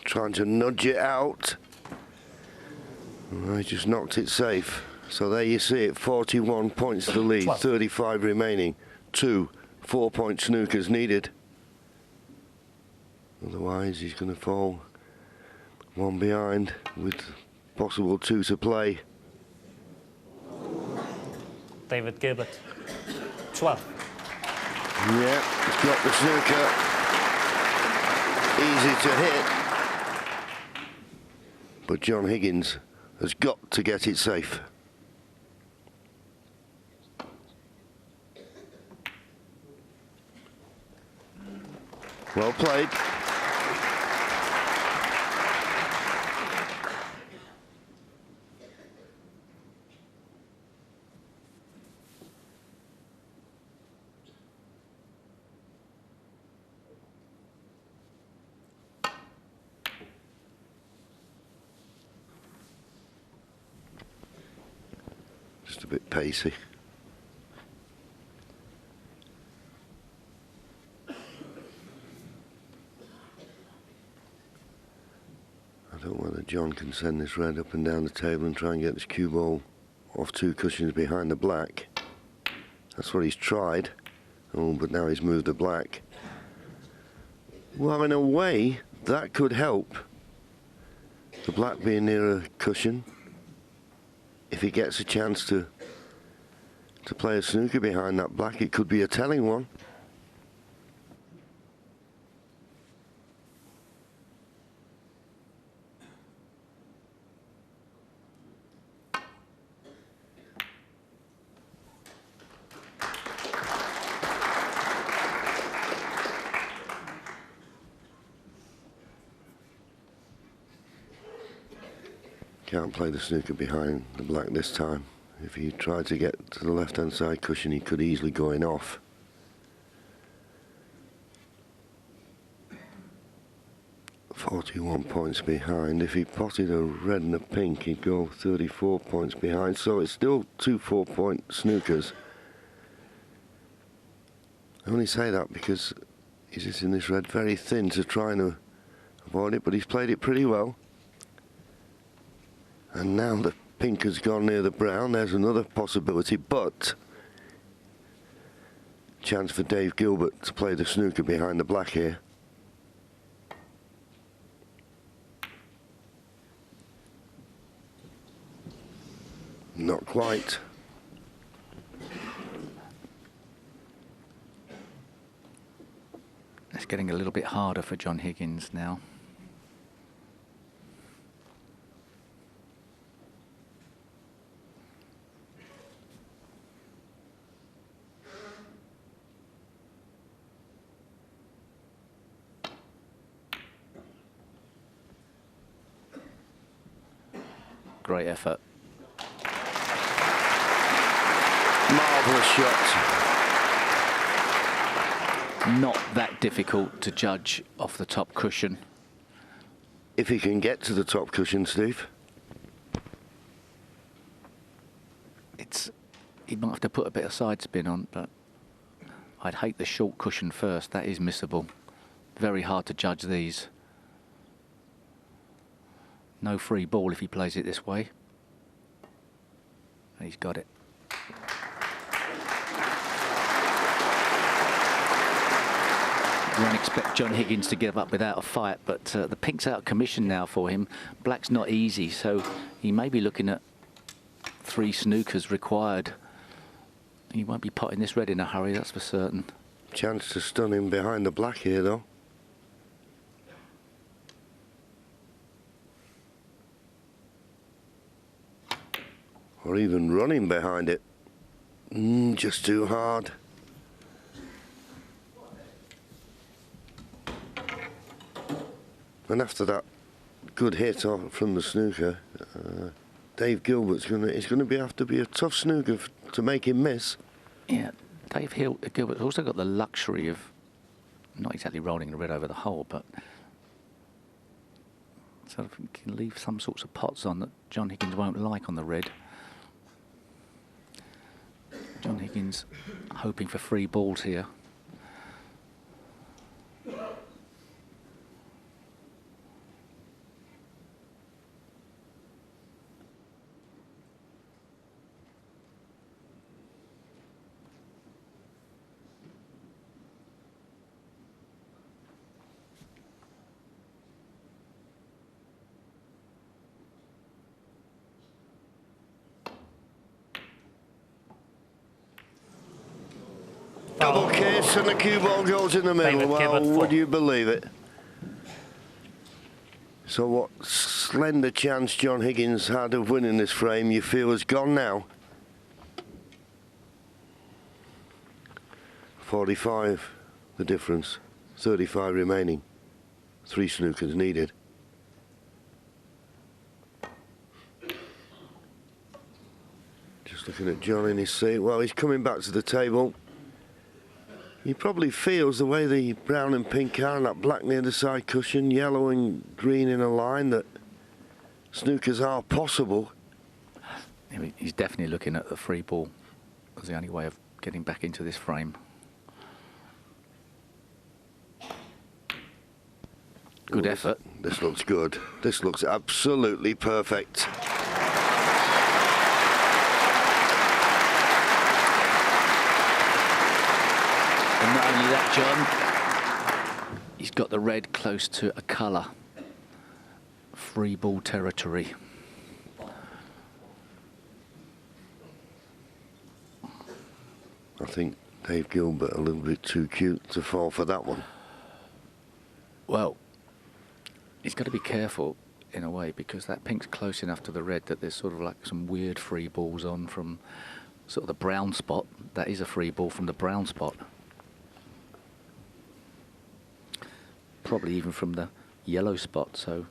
Trying to nudge it out. I just knocked it safe. So there you see it, 41 points to lead, 12. 35 remaining. 2 4-point snookers needed. Otherwise he's going to fall one behind with possible 2 to play. David Gilbert. 12. Yeah, he's got the snooker. Easy to hit. But John Higgins has got to get it safe. Well played. Just a bit pacey. I don't know whether John can send this red up and down the table and try and get this cue ball off 2 cushions behind the black. That's what he's tried. Oh, but now he's moved the black. Well, in a way, that could help. The black being near a cushion. If he gets a chance to play a snooker behind that black, it could be a telling one. Can't play the snooker behind the black this time. If he tried to get to the left-hand side cushion, he could easily go in off. "41 points behind. If he potted a red and a pink, he'd go 34 points behind. So it's still 2 4-point snookers. I only say that because he's just in this red very thin to try and avoid it, but he's played it pretty well. And now the pink has gone near the brown. There's another possibility, but chance for Dave Gilbert to play the snooker behind the black here. Not quite. It's getting a little bit harder for John Higgins now. Great effort. Marvellous shot. Not that difficult to judge off the top cushion. If he can get to the top cushion, Steve. He might have to put a bit of side spin on, but I'd hate the short cushion first. That is missable. Very hard to judge these. No free ball if he plays it this way. He's got it. You won't expect John Higgins to give up without a fight, but the pink's out of commission now for him. Black's not easy, so he may be looking at 3 snookers required. He won't be potting this red in a hurry, that's for certain. Chance to stun him behind the black here, though. Or even running behind it. Just too hard. And after that good hit from the snooker, Dave Gilbert's have to be a tough snooker to make him miss. Yeah, Dave Gilbert's also got the luxury of not exactly rolling the red over the hole, but sort of can leave some sorts of pots on that John Higgins won't like on the red. John Higgins hoping for free balls here. Double kiss and the cue ball goes in the middle. David Well, Gilbert, would you believe it? So what slender chance John Higgins had of winning this frame, you feel is gone now? 45 the difference, 35 remaining, 3 snookers needed. Just looking at John in his seat. Well, he's coming back to the table. He probably feels the way the brown and pink are and that black near the side cushion, yellow and green in a line, that snookers are possible. He's definitely looking at the free ball as the only way of getting back into this frame. Good effort. This looks good. This looks absolutely perfect. And not only that, John, he's got the red close to a colour. Free ball territory. I think Dave Gilbert a little bit too cute to fall for that one. Well, he's got to be careful in a way, because that pink's close enough to the red that there's sort of like some weird free balls on from sort of the brown spot. That is a free ball from the brown spot. Probably even from the yellow spot, so.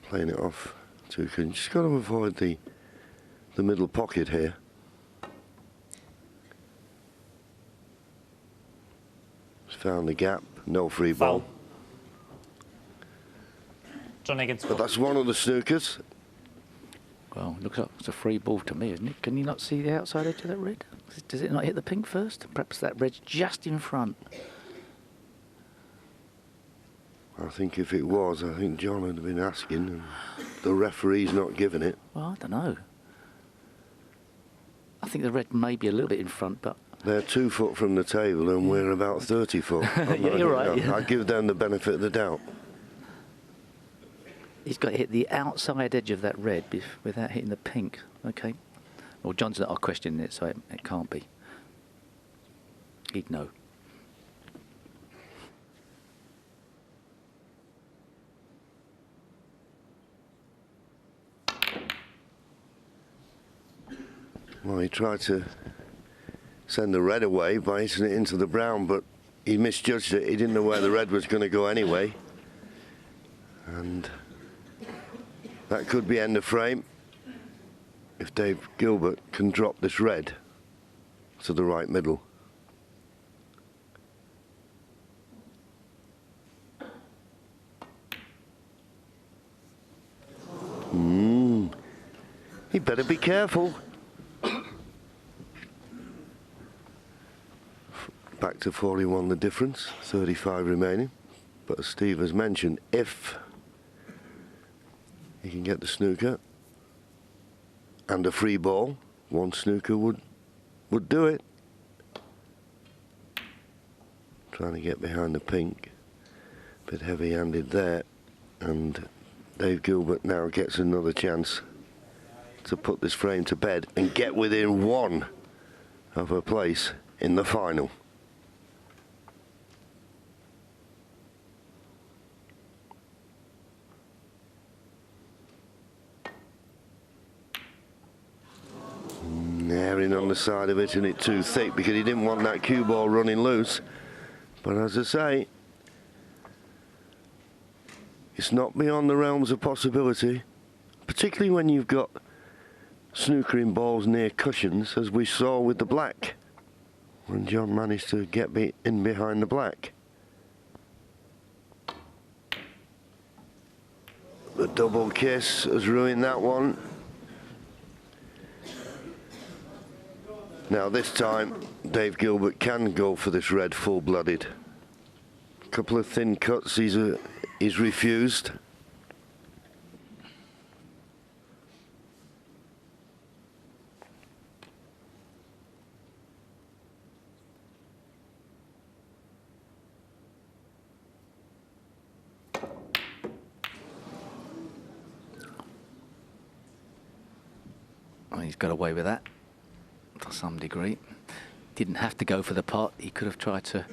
Playing it off too clean. Just got to avoid the middle pocket here. Just found the gap, no free ball. Foul. John Higgins. But that's one of the snookers. Well, looks like it's a free ball to me, isn't it? Can you not see the outside edge of that red? Does it not hit the pink first? Perhaps that red's just in front. I think if it was, I think John would have been asking, and the referee's not giving it. Well, I don't know. I think the red may be a little bit in front, but... They're 2 foot from the table and we're about 30 foot. Yeah, you're right. Yeah. I give them the benefit of the doubt. He's got to hit the outside edge of that red without hitting the pink. Okay. Well, John's not questioning it, so it can't be. He'd know. Well, he tried to send the red away by hitting it into the brown, but he misjudged it. He didn't know where the red was going to go anyway. And that could be end of frame if Dave Gilbert can drop this red to the right middle. He better be careful. Back to 41 the difference, 35 remaining. But as Steve has mentioned, if he can get the snooker and a free ball, one snooker would do it. Trying to get behind the pink, a bit heavy-handed there, and Dave Gilbert now gets another chance to put this frame to bed and get within one of a place in the final. Airing on the side of it, and it too thick because he didn't want that cue ball running loose. But as I say, it's not beyond the realms of possibility, particularly when you've got snookering balls near cushions, as we saw with the black, when John managed to get in behind the black. The double kiss has ruined that one. Now this time, Dave Gilbert can go for this red full-blooded. A couple of thin cuts he's refused. Well, he's got away with that to some degree. Didn't have to go for the pot. He could have tried to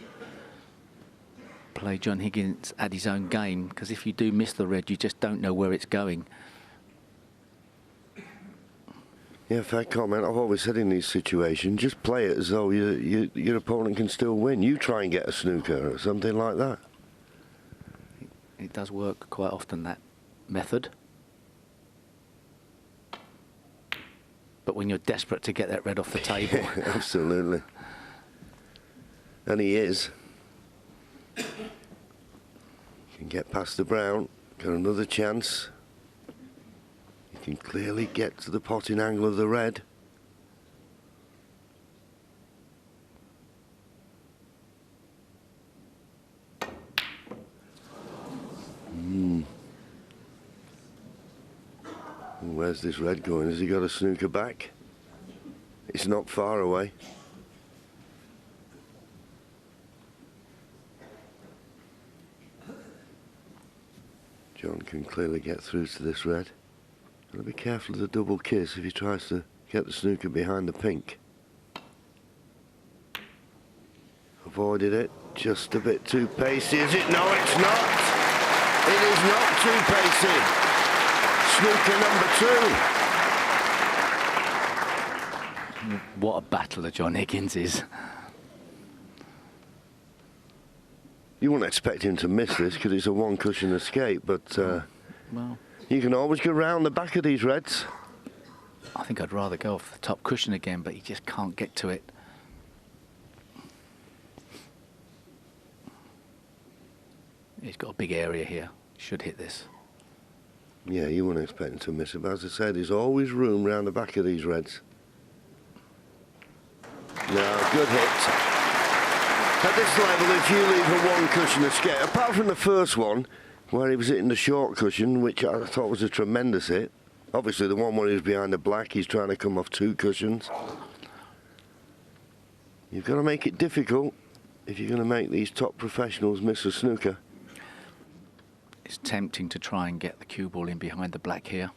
play John Higgins at his own game, because if you do miss the red, you just don't know where it's going. Yeah, fair comment. I've always said in these situations, just play it as though your opponent can still win. You try and get a snooker or something like that. It does work quite often, that method. But when you're desperate to get that red off the table. Absolutely. And he is. Can get past the brown. Got another chance. He can clearly get to the potting angle of the red. Where's this red going? Has he got a snooker back? It's not far away. John can clearly get through to this red. Gotta be careful of the double kiss if he tries to get the snooker behind the pink. Avoided it. Just a bit too pacey, is it? No, it's not. It is not too pacey. Snooker number 2. What a battler John Higgins is. You wouldn't expect him to miss this because it's a one cushion escape, but Well, you can always go round the back of these reds. I think I'd rather go off the top cushion again, but he just can't get to it. He's got a big area here. Should hit this. Yeah, you wouldn't expect him to miss it, but as I said, there's always room round the back of these reds. No, good hit. At this level, if you leave a one cushion escape, apart from the first one, where he was hitting the short cushion, which I thought was a tremendous hit. Obviously, the one where he was behind the black, he's trying to come off 2 cushions. You've got to make it difficult if you're going to make these top professionals miss a snooker. It's tempting to try and get the cue ball in behind the black here.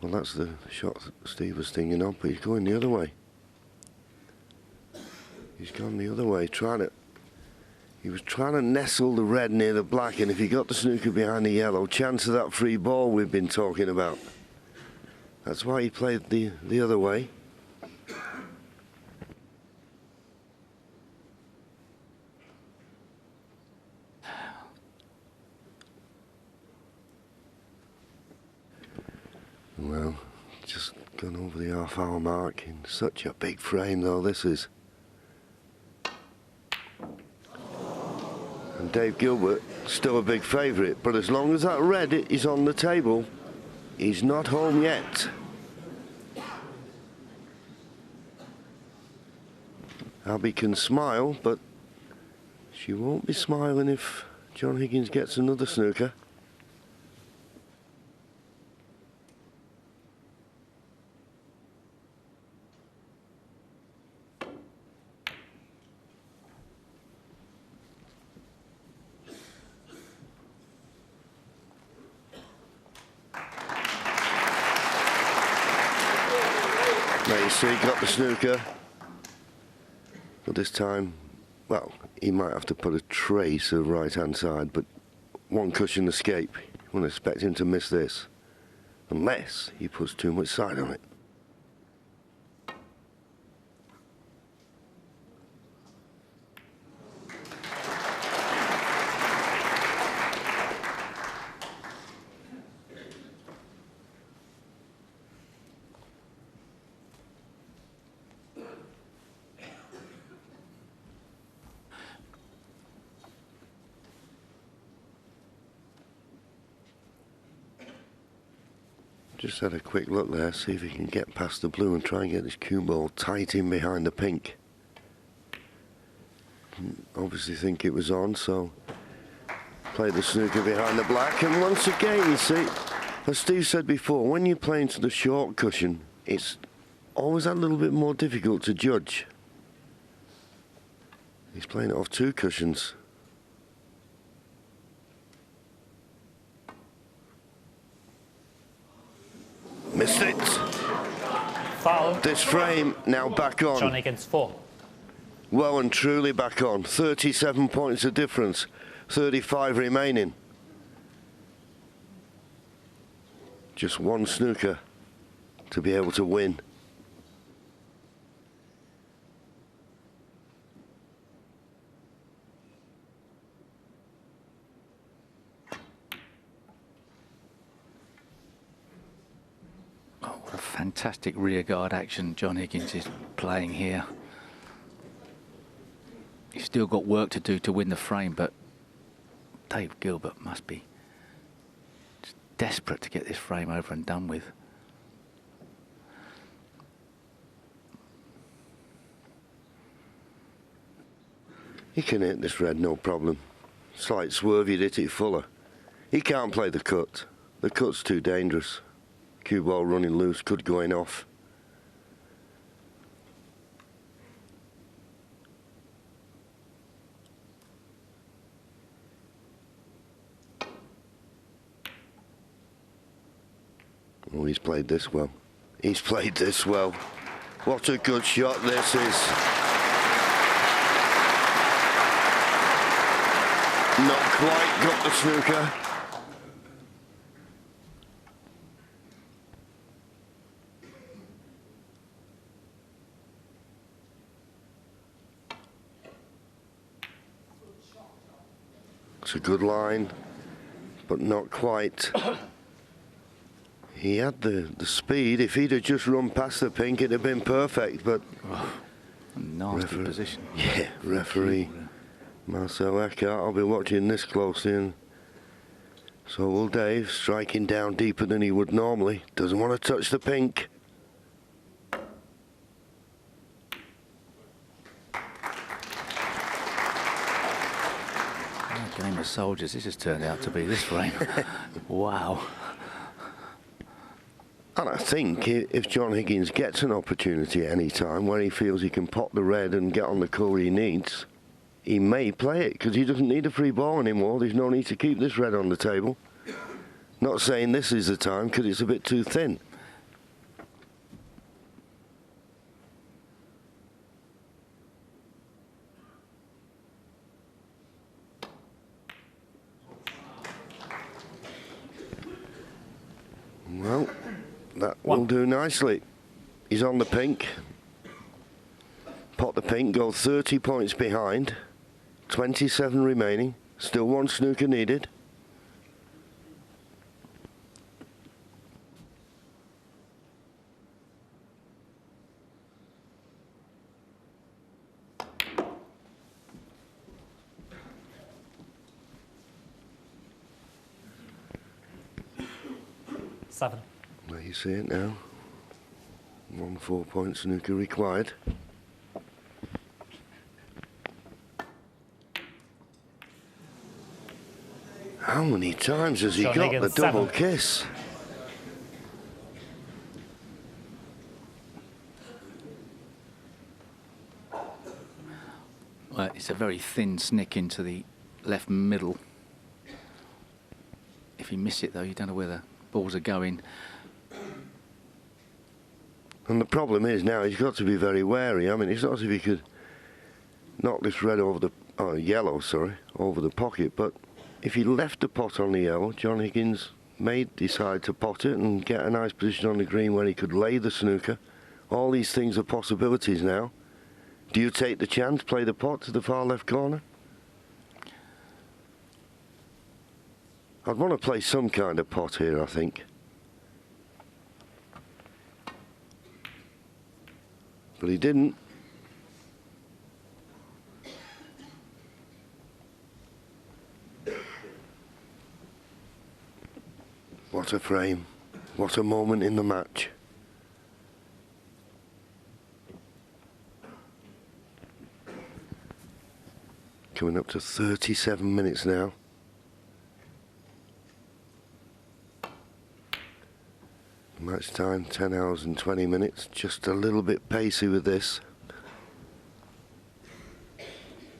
Well, that's the shot Steve was thinking of, but he's going the other way. He's gone the other way, he was trying to nestle the red near the black, and if he got the snooker behind the yellow, chance of that free ball we've been talking about. That's why he played the other way. Well, just gone over the half-hour mark in such a big frame, though, this is. And Dave Gilbert, still a big favourite, but as long as that red is on the table, he's not home yet. Abby can smile, but she won't be smiling if John Higgins gets another snooker. There you see, got the snooker. But this time, well, he might have to put a trace of right-hand side, but one cushion escape. You wouldn't expect him to miss this, unless he puts too much side on it. Just had a quick look there, see if he can get past the blue and try and get his cue ball tight in behind the pink. Obviously think it was on, so play the snooker behind the black. And once again, you see, as Steve said before, when you play into the short cushion, it's always a little bit more difficult to judge. He's playing it off 2 cushions. Missed it. Foul. This frame now back on. John Higgins, 4. Well and truly back on. 37 points of difference. 35 remaining. Just one snooker to be able to win. Oh, what a fantastic rearguard action John Higgins is playing here. He's still got work to do to win the frame, but Dave Gilbert must be just desperate to get this frame over and done with. He can hit this red, no problem. Slight swerve, he'd hit it fuller. He can't play the cut. The cut's too dangerous. Cue ball running loose, could go in off. Oh, he's played this well. He's played this well. What a good shot this is. Not quite got the snooker. It's a good line, but not quite. He had the speed. If he'd have just run past the pink, it'd have been perfect, but... Oh, a nasty position. Yeah, referee Marcel Eckhart. I'll be watching this closely, and so will Dave, striking down deeper than he would normally. Doesn't want to touch the pink. A game of soldiers this has turned out to be, this frame. Wow. And I think if John Higgins gets an opportunity at any time where he feels he can pop the red and get on the cover he needs, he may play it, because he doesn't need a free ball anymore. There's no need to keep this red on the table. Not saying this is the time, because it's a bit too thin. Well, that will do nicely. He's on the pink. Pot the pink, go 30 points behind. 27 remaining. Still one snooker needed. Seven. There you see it now. 1 4-point snooker required. How many times has he John got Higgins, the double 7. kiss? Well, it's a very thin snick into the left middle. If you miss it, though, you don't know where the balls are going. And the problem is now he's got to be very wary. I mean, it's not as if he could knock this red over the, yellow, sorry, over the pocket, but if he left the pot on the yellow, John Higgins may decide to pot it and get a nice position on the green where he could lay the snooker. All these things are possibilities now. Do you take the chance, play the pot to the far left corner? I'd want to play some kind of pot here, I think. But he didn't. What a frame. What a moment in the match. Coming up to 37 minutes now. Match time, 10 hours and 20 minutes. Just a little bit pacey with this.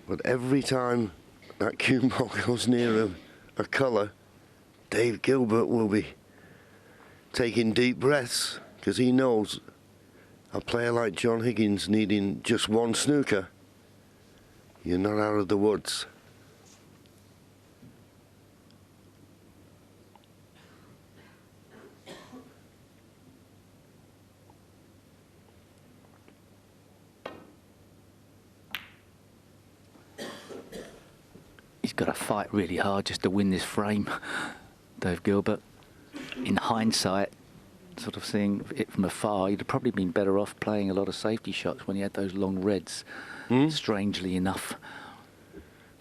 But every time that cue ball goes near a colour, Dave Gilbert will be taking deep breaths because he knows a player like John Higgins needing just one snooker, you're not out of the woods. He's got to fight really hard just to win this frame, Dave Gilbert. In hindsight, sort of seeing it from afar, he'd have probably been better off playing a lot of safety shots when he had those long reds, strangely enough.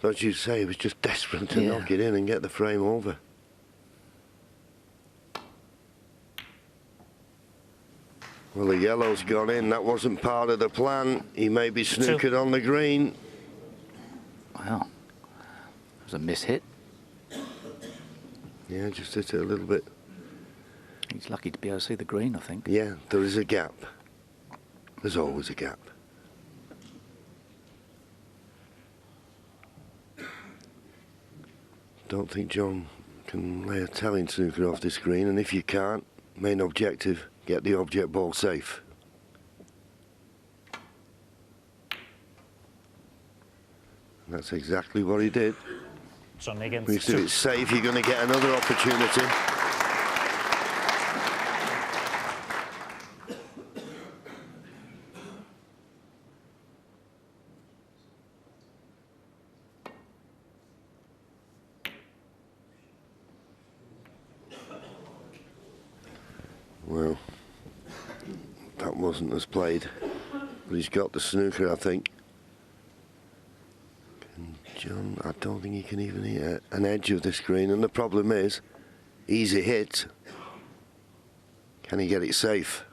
As you say, he was just desperate to knock it in and get the frame over. Well, the yellow's gone in. That wasn't part of the plan. He may be snookered on the green. Wow. It was a miss-hit. Yeah, just hit it a little bit. He's lucky to be able to see the green, I think. Yeah, there is a gap. There's always a gap. Don't think John can lay a telling snooker off this green, and if you can't, main objective, get the object ball safe. And that's exactly what he did. John Higgins. If it's safe, you're going to get another opportunity. Well, that wasn't as played, but he's got the snooker, I think. And John, I don't think he can even hit an edge of this green, and the problem is, easy hit. Can he get it safe?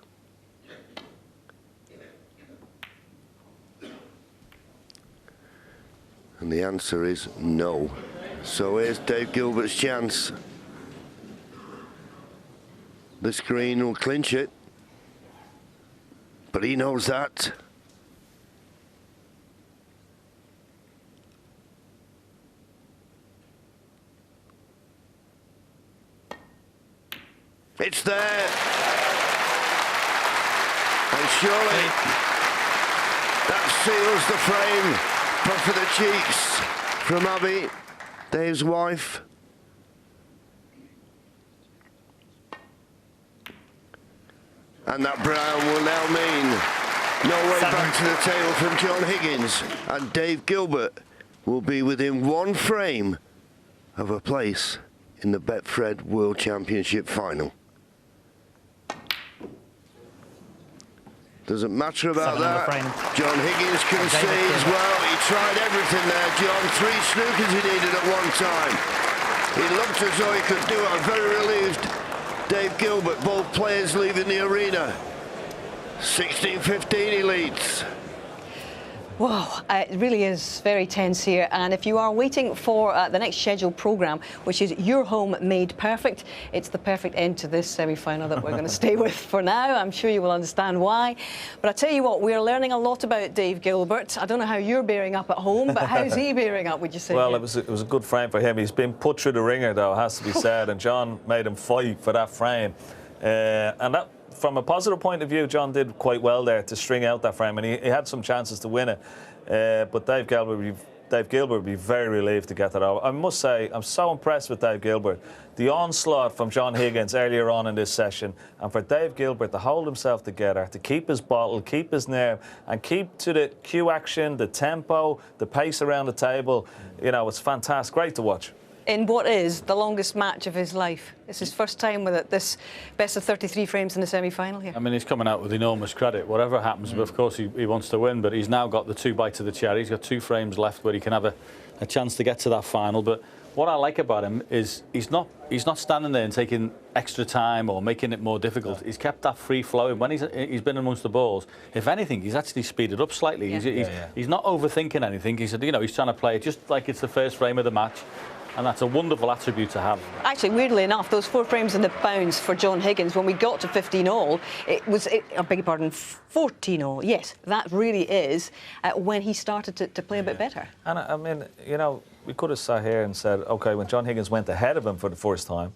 And the answer is no. So here's Dave Gilbert's chance. This green will clinch it, but he knows that. It's there. And surely that seals the frame. Puff of the cheeks from Abby, Dave's wife. And that brown will now mean no way back to the table from John Higgins. And Dave Gilbert will be within one frame of a place in the Betfred World Championship final. Doesn't matter about that. John Higgins concedes. Well, he tried everything there, John. 3 snookers he needed at one time. He looked as though he could do it. I'm very relieved. Dave Gilbert, both players leaving the arena. 16-15 he leads. Wow, it really is very tense here. And if you are waiting for the next scheduled programme, which is Your Home Made Perfect, it's the perfect end to this semi-final that we're going to stay with for now. I'm sure you will understand why. But I tell you what, we're learning a lot about Dave Gilbert. I don't know how you're bearing up at home, but how's he bearing up, would you say? Well, it was a good frame for him. He's been put through the ringer, though, it has to be said, and John made him fight for that frame. And that, from a positive point of view, John did quite well there to string out that frame, and he had some chances to win it. But Dave Gilbert would be very relieved to get that out. I must say, I'm so impressed with Dave Gilbert. The onslaught from John Higgins earlier on in this session, and for Dave Gilbert to hold himself together, to keep his bottle, keep his nerve, and keep to the cue action, the tempo, the pace around the table. You know, it's fantastic. Great to watch. In what is the longest match of his life. It's his first time with it, this best of 33 frames in the semi-final here. I mean, he's coming out with enormous credit. Whatever happens, but of course he wants to win, but he's now got the 2 bites of the cherry. He's got 2 frames left where he can have a chance to get to that final. But what I like about him is he's not standing there and taking extra time or making it more difficult. He's kept that free flowing. When he's been amongst the balls, if anything, he's actually speeded up slightly. He's not overthinking anything. He's trying to play it just like it's the first frame of the match. And that's a wonderful attribute to have. Actually, weirdly enough, those 4 frames in the bounce for John Higgins, when we got to 15-all, I beg your pardon, 14-all. Yes, that really is when he started to play a bit better. And I mean, you know, we could have sat here and said, OK, when John Higgins went ahead of him for the first time,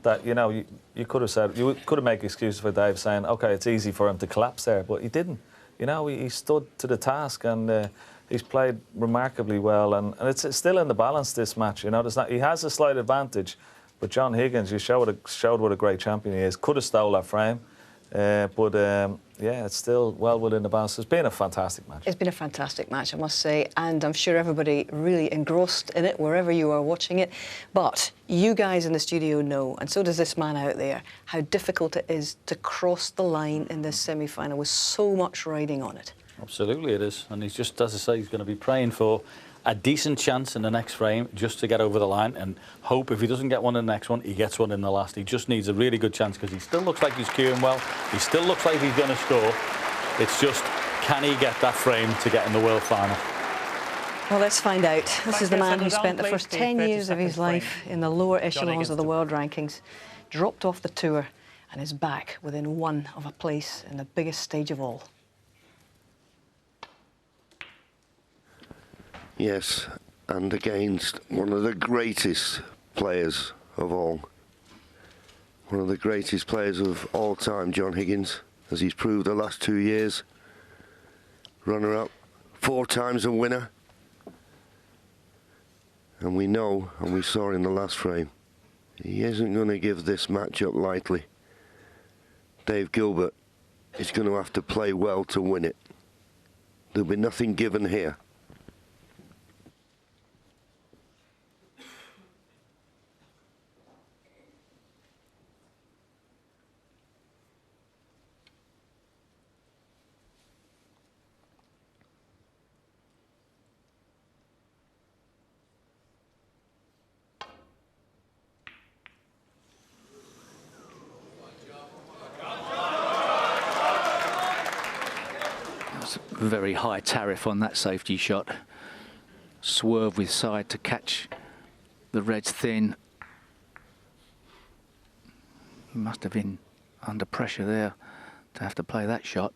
that, you know, you could have said, you could have made excuses for Dave saying, OK, it's easy for him to collapse there, but he didn't. You know, he stood to the task, and he's played remarkably well, and it's still in the balance, this match. You know, he has a slight advantage, but John Higgins, you showed what a great champion he is. Could have stole that frame, but yeah, it's still well within the balance. It's been a fantastic match. It's been a fantastic match, I must say, and I'm sure everybody really engrossed in it wherever you are watching it. But you guys in the studio know, and so does this man out there, how difficult it is to cross the line in this semi-final with so much riding on it. Absolutely it is, and he's just, as I say, he's going to be praying for a decent chance in the next frame just to get over the line, and hope if he doesn't get one in the next one, he gets one in the last. He just needs a really good chance, because he still looks like he's cueing well. He still looks like he's going to score. It's just, can he get that frame to get in the world final? Well, let's find out. This is the man who spent the first 10 years of his life in the lower echelons of the world rankings, dropped off the tour, and is back within one of a place in the biggest stage of all. Yes, and against one of the greatest players of all. One of the greatest players of all time, John Higgins, as he's proved the last 2 years. Runner-up, 4 times a winner. And we know, and we saw in the last frame, he isn't going to give this match up lightly. Dave Gilbert is going to have to play well to win it. There'll be nothing given here. Very high tariff on that safety shot. Swerve with side to catch the reds thin. He must have been under pressure there to have to play that shot.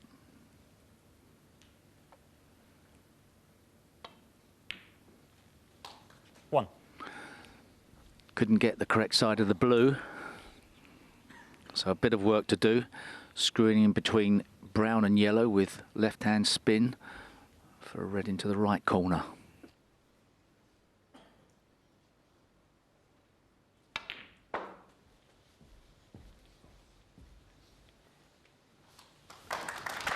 One. Couldn't get the correct side of the blue. So a bit of work to do. Screwing in between brown and yellow with left-hand spin for a red into the right corner.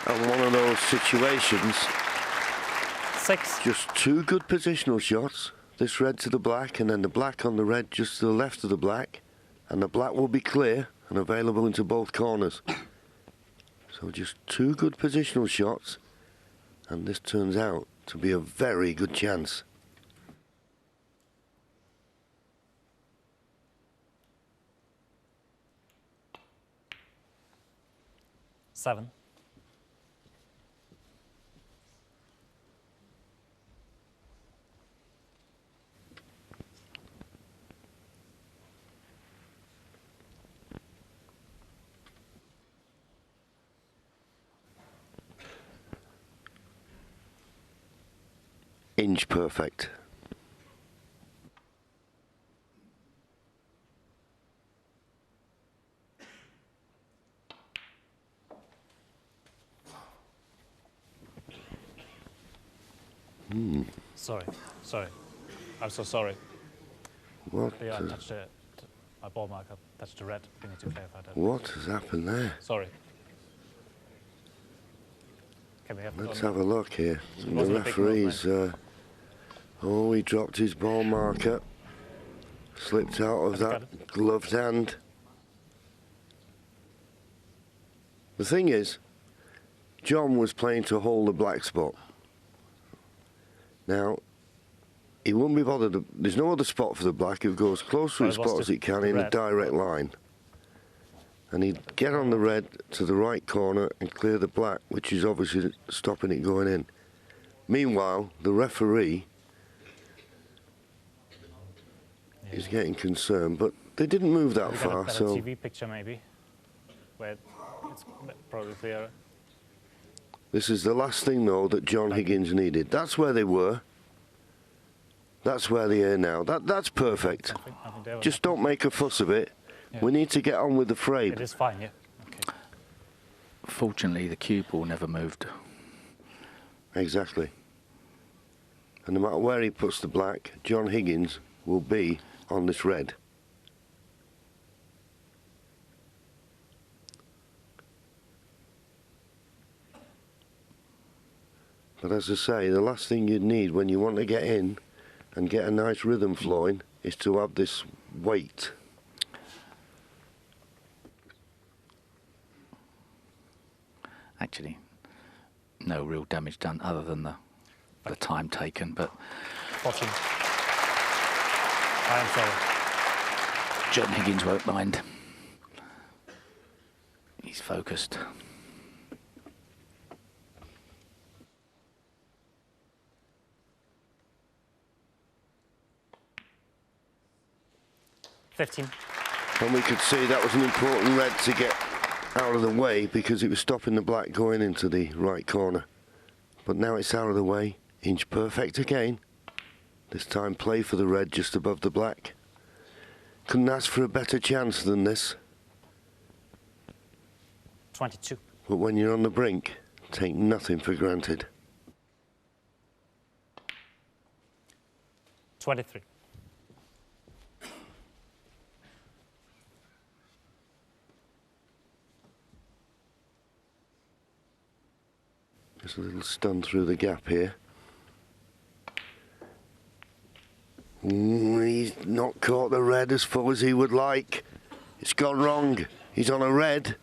And one of those situations, 6. just 2 good positional shots. This red to the black, and then the black on the red just to the left of the black, and the black will be clear and available into both corners. So just 2 good positional shots, and this turns out to be a very good chance. Seven. Inch perfect. Sorry. I'm so sorry. What? Yeah, I touched it. My ball marker touched the red. We need to clarify that. What has happened there? Sorry. Can we have Let's have a look here. The referee's. Oh, he dropped his ball marker. Slipped out of that gloved hand. The thing is, John was playing to hold the black spot. Now, he won't be bothered. There's no other spot for the black. It goes close to the spot as it can in a direct line. And he'd get on the red to the right corner and clear the black, which is obviously stopping it going in. Meanwhile, the referee is getting concerned, but they didn't move that far, so... TV picture maybe, where it's probably clearer. This is the last thing, though, that John Higgins needed. That's where they were. That's where they are now. That's perfect. Just don't make a fuss of it. Yeah. We need to get on with the frame. It is fine, yeah. Okay. Fortunately, the cue ball never moved. Exactly. And no matter where he puts the black, John Higgins will be on this red. But as I say, the last thing you'd need when you want to get in and get a nice rhythm flowing is to have this weight. Actually, no real damage done other than the time taken, but 14. I am sorry. John Higgins won't mind. He's focused. And we could see that was an important red to get out of the way because it was stopping the black going into the right corner. But now it's out of the way, inch perfect again. This time play for the red just above the black. Couldn't ask for a better chance than this. 22. But when you're on the brink, take nothing for granted. 23. Just a little stun through the gap here. He's not caught the red as full as he would like. It's gone wrong. He's on a red.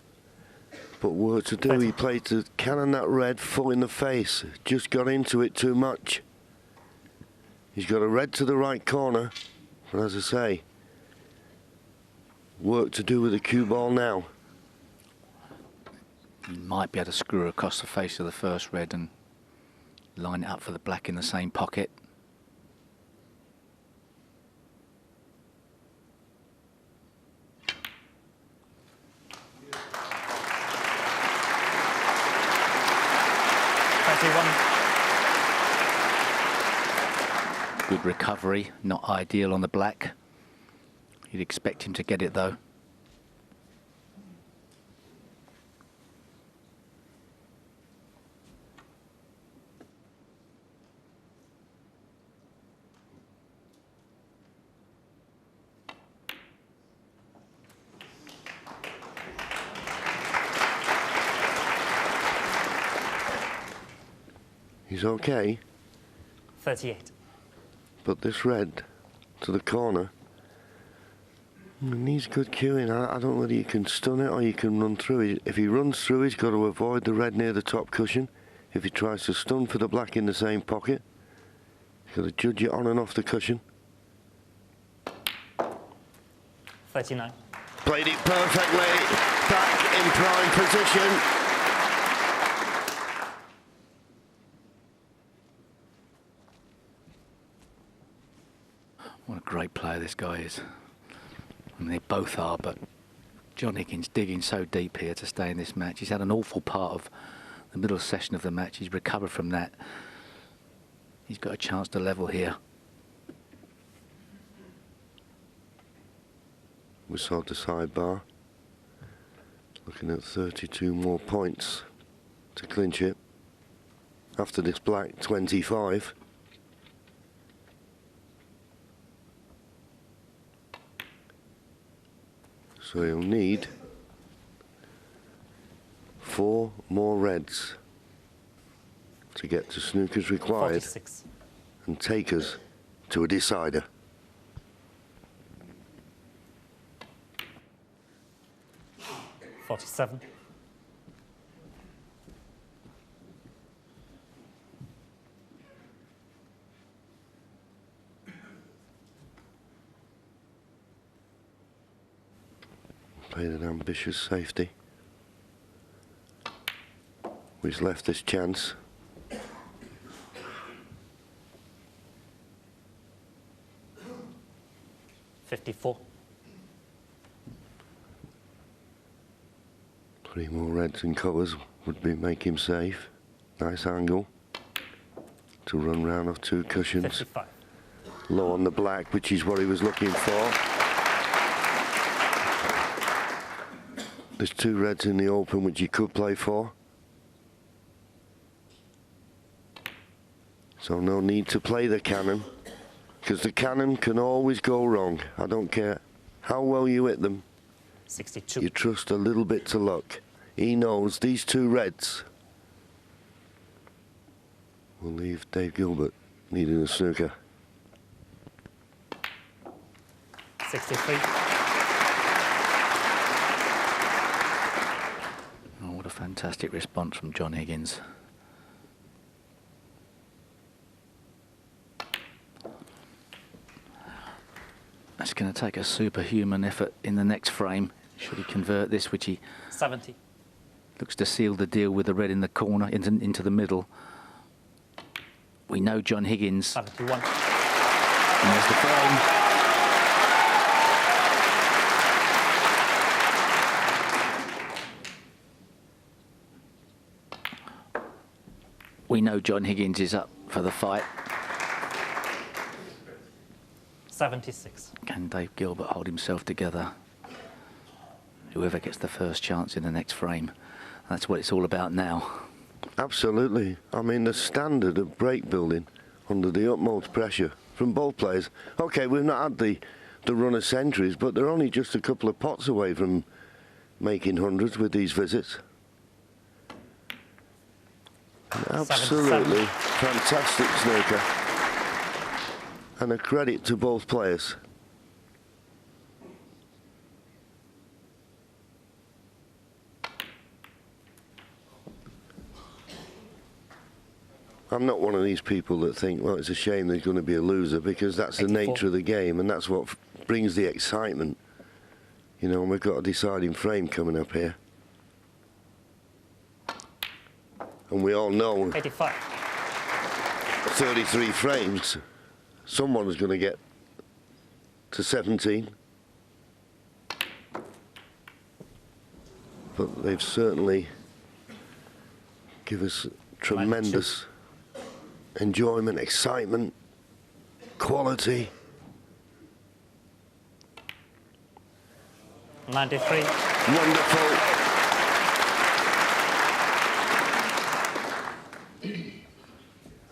But work to do. He played to cannon that red full in the face. Just got into it too much. He's got a red to the right corner. But as I say, work to do with the cue ball now. You might be able to screw across the face of the first red and line it up for the black in the same pocket. Good recovery, not ideal on the black. You'd expect him to get it though. He's okay. 38. But this red to the corner needs good cueing. I don't know whether you can stun it or you can run through it. If he runs through, he's got to avoid the red near the top cushion. If he tries to stun for the black in the same pocket, he's got to judge it on and off the cushion. 39. Played it perfectly. Back in prime position. What a great player this guy is. I mean, they both are, but John Higgins digging so deep here to stay in this match. He's had an awful part of the middle session of the match. He's recovered from that. He's got a chance to level here. We saw the sidebar. Looking at 32 more points to clinch it. After this black, 25. So he'll need 4 more reds to get to Snooker's required 46. and take us to a decider. $47. Played an ambitious safety, which left this chance. $54. 3 more reds and covers would make him safe. Nice angle to run round off 2 cushions. 55. Low on the black, which is what he was looking for. There's 2 reds in the open which you could play for. So no need to play the cannon, because the cannon can always go wrong. I don't care how well you hit them. 62. You trust a little bit to luck. He knows these 2 reds will leave Dave Gilbert needing a snooker. 63. Oh, what a fantastic response from John Higgins. That's going to take a superhuman effort in the next frame. Should he convert this, which he 70. looks to seal the deal with the red in the corner, into the middle. We know John Higgins. 71. And there's the frame. We know John Higgins is up for the fight. 76. Can Dave Gilbert hold himself together? Whoever gets the first chance in the next frame. That's what it's all about now. Absolutely. I mean, the standard of break building under the utmost pressure from both players. OK, we've not had the run of centuries, but they're only just a couple of pots away from making hundreds with these visits. Absolutely fantastic snooker. And a credit to both players. I'm not one of these people that think, well, it's a shame there's going to be a loser, because that's 84. the nature of the game, and that's what brings the excitement. You know, and we've got a deciding frame coming up here. And we all know 85. 33 frames, someone's going to get to 17. But they've certainly given us tremendous enjoyment, excitement, quality. 93. Wonderful.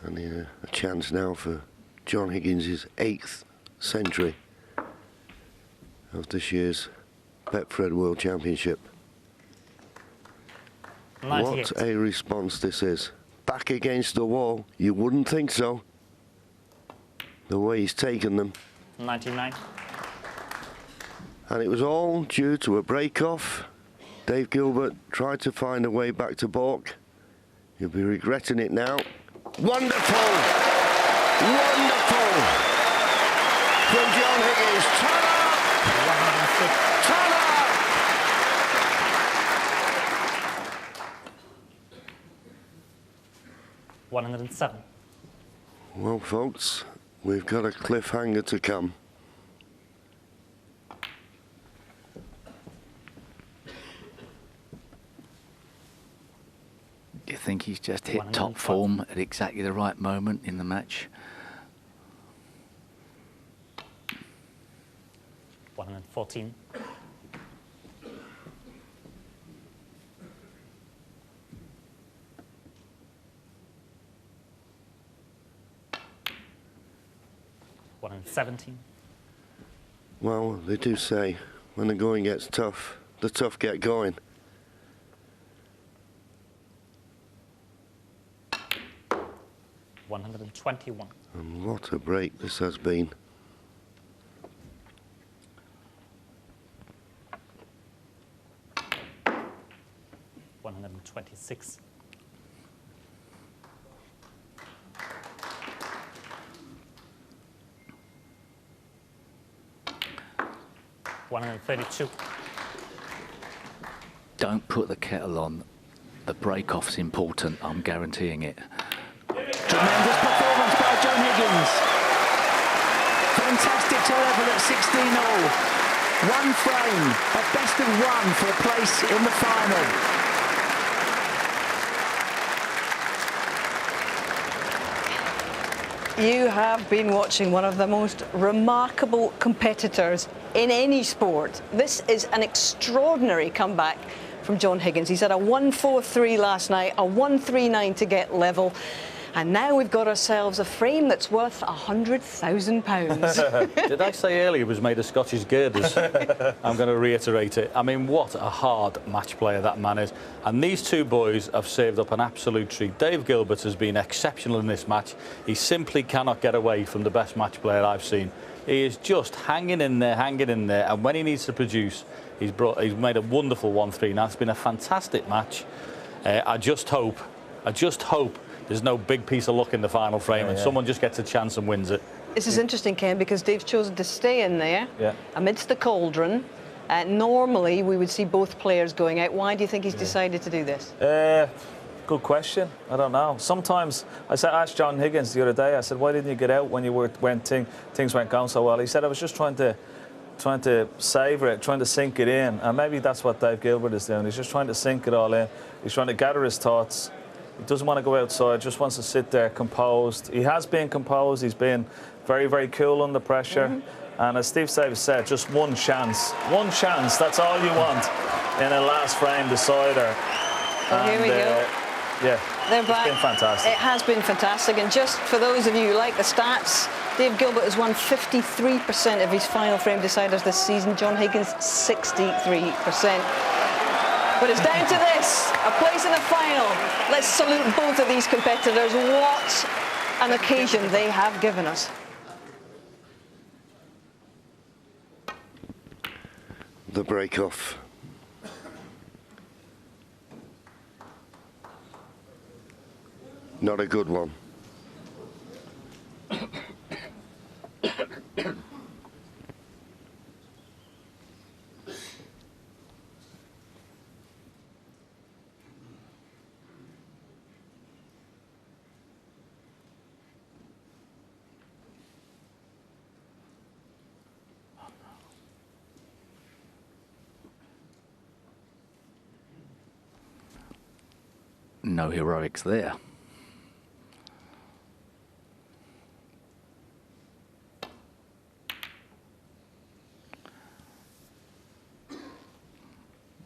And a chance now for John Higgins' 8th century of this year's Betfred World Championship. 98. What a response this is. Back against the wall. You wouldn't think so. The way he's taken them. 99. And it was all due to a break-off. Dave Gilbert tried to find a way back to balk. He'll be regretting it now. Wonderful! Wonderful! From John Higgins. Ta-da! 106. Ta-da! $107. Well, folks, we've got a cliffhanger to come. Do you think he's just hit top 105. form at exactly the right moment in the match? 114. $117. Well, they do say when the going gets tough, the tough get going. $121. And what a break this has been. $126. $132. Don't put the kettle on. The break-off's important, I'm guaranteeing it. Tremendous performance by John Higgins. Fantastic to level at 16-all. One frame, a best of one for a place in the final. You have been watching one of the most remarkable competitors in any sport. This is an extraordinary comeback from John Higgins. He's had a 1-4-3 last night, a 1-3-9 to get level. And now we've got ourselves a frame that's worth £100,000. Did I say earlier it was made of Scottish girders? I'm going to reiterate it. I mean, what a hard match player that man is. And these two boys have saved up an absolute treat. Dave Gilbert has been exceptional in this match. He simply cannot get away from the best match player I've seen. He is just hanging in there. And when he needs to produce, he's made a wonderful 1-3. Now, it's been a fantastic match. I just hope there's no big piece of luck in the final frame and someone just gets a chance and wins it. This is interesting, Ken, because Dave's chosen to stay in there amidst the cauldron. Normally, we would see both players going out. Why do you think he's decided to do this? Good question. I don't know. Sometimes I asked John Higgins the other day. I said, "Why didn't you get out when things weren't going so well?" He said, "I was just trying to savour it, trying to sink it in." And maybe that's what Dave Gilbert is doing. He's just trying to sink it all in. He's trying to gather his thoughts. He doesn't want to go outside, just wants to sit there composed. He has been composed. He's been very, very cool under pressure. And as Steve Davis said, just one chance. One chance, that's all you want in a last frame decider. Oh, here we go. Yeah, They're back. It's been fantastic. It has been fantastic. And just for those of you who like the stats, Dave Gilbert has won 53% of his final frame deciders this season. John Higgins, 63%. But it's down to this, a place in the final. Let's salute both of these competitors. What an occasion they have given us. The break-off. Not a good one. No heroics there.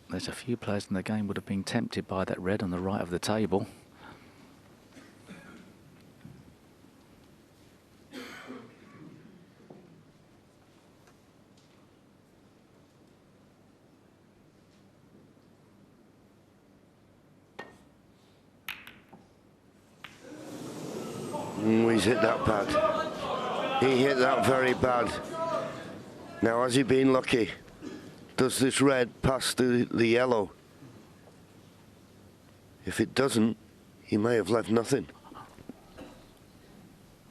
There's a few players in the game would have been tempted by that red on the right of the table. He's hit that bad. He hit that very bad. Now, has he been lucky? Does this red pass the yellow? If it doesn't, he may have left nothing.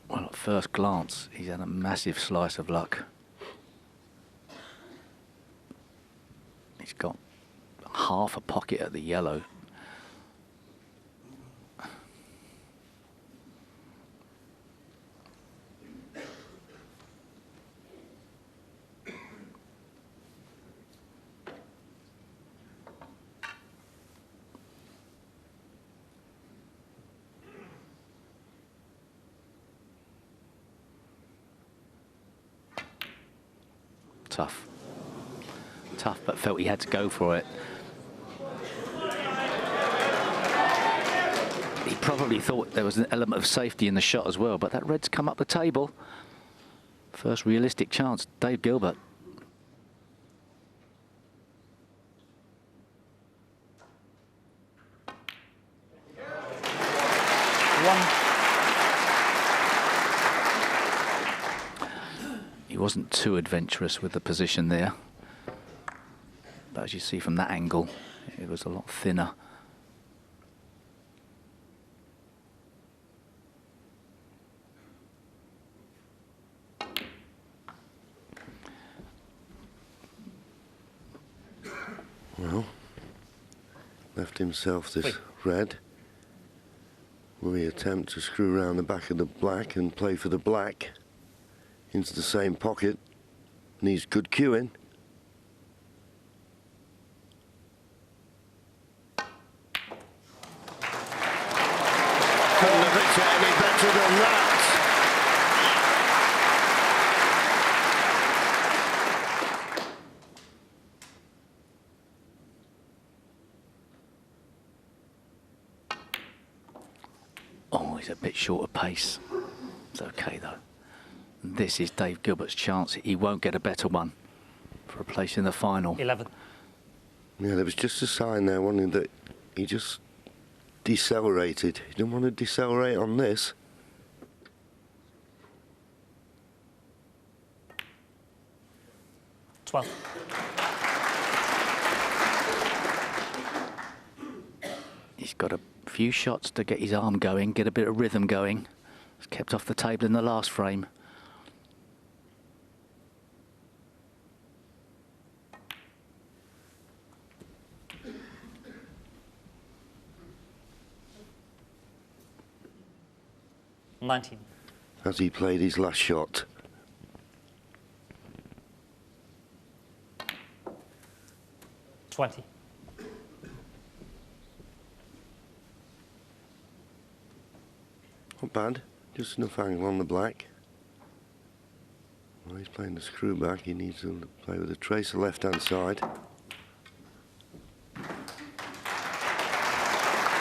Well, at first glance, he's had a massive slice of luck. He's got half a pocket at the yellow. Tough, but felt he had to go for it. He probably thought there was an element of safety in the shot as well, but that red's come up the table. First realistic chance, Dave Gilbert. He wasn't too adventurous with the position there. But as you see from that angle, it was a lot thinner. Well, left himself this red. Will he attempt to screw around the back of the black and play for the black into the same pocket? Needs good cueing. Couldn't have hit it any better than that. He's a bit short of pace. It's okay though. This is Dave Gilbert's chance. He won't get a better one for a place in the final. 11. Yeah, there was just a sign there, wasn't it, that he just decelerated. He didn't want to decelerate on this. Twelve. He's got a few shots to get his arm going, get a bit of rhythm going. He's kept off the table in the last frame. $19. As he played his last shot. $20. Not bad, just enough angle on the black. Well, he's playing the screw back, he needs to play with a tracer left hand side.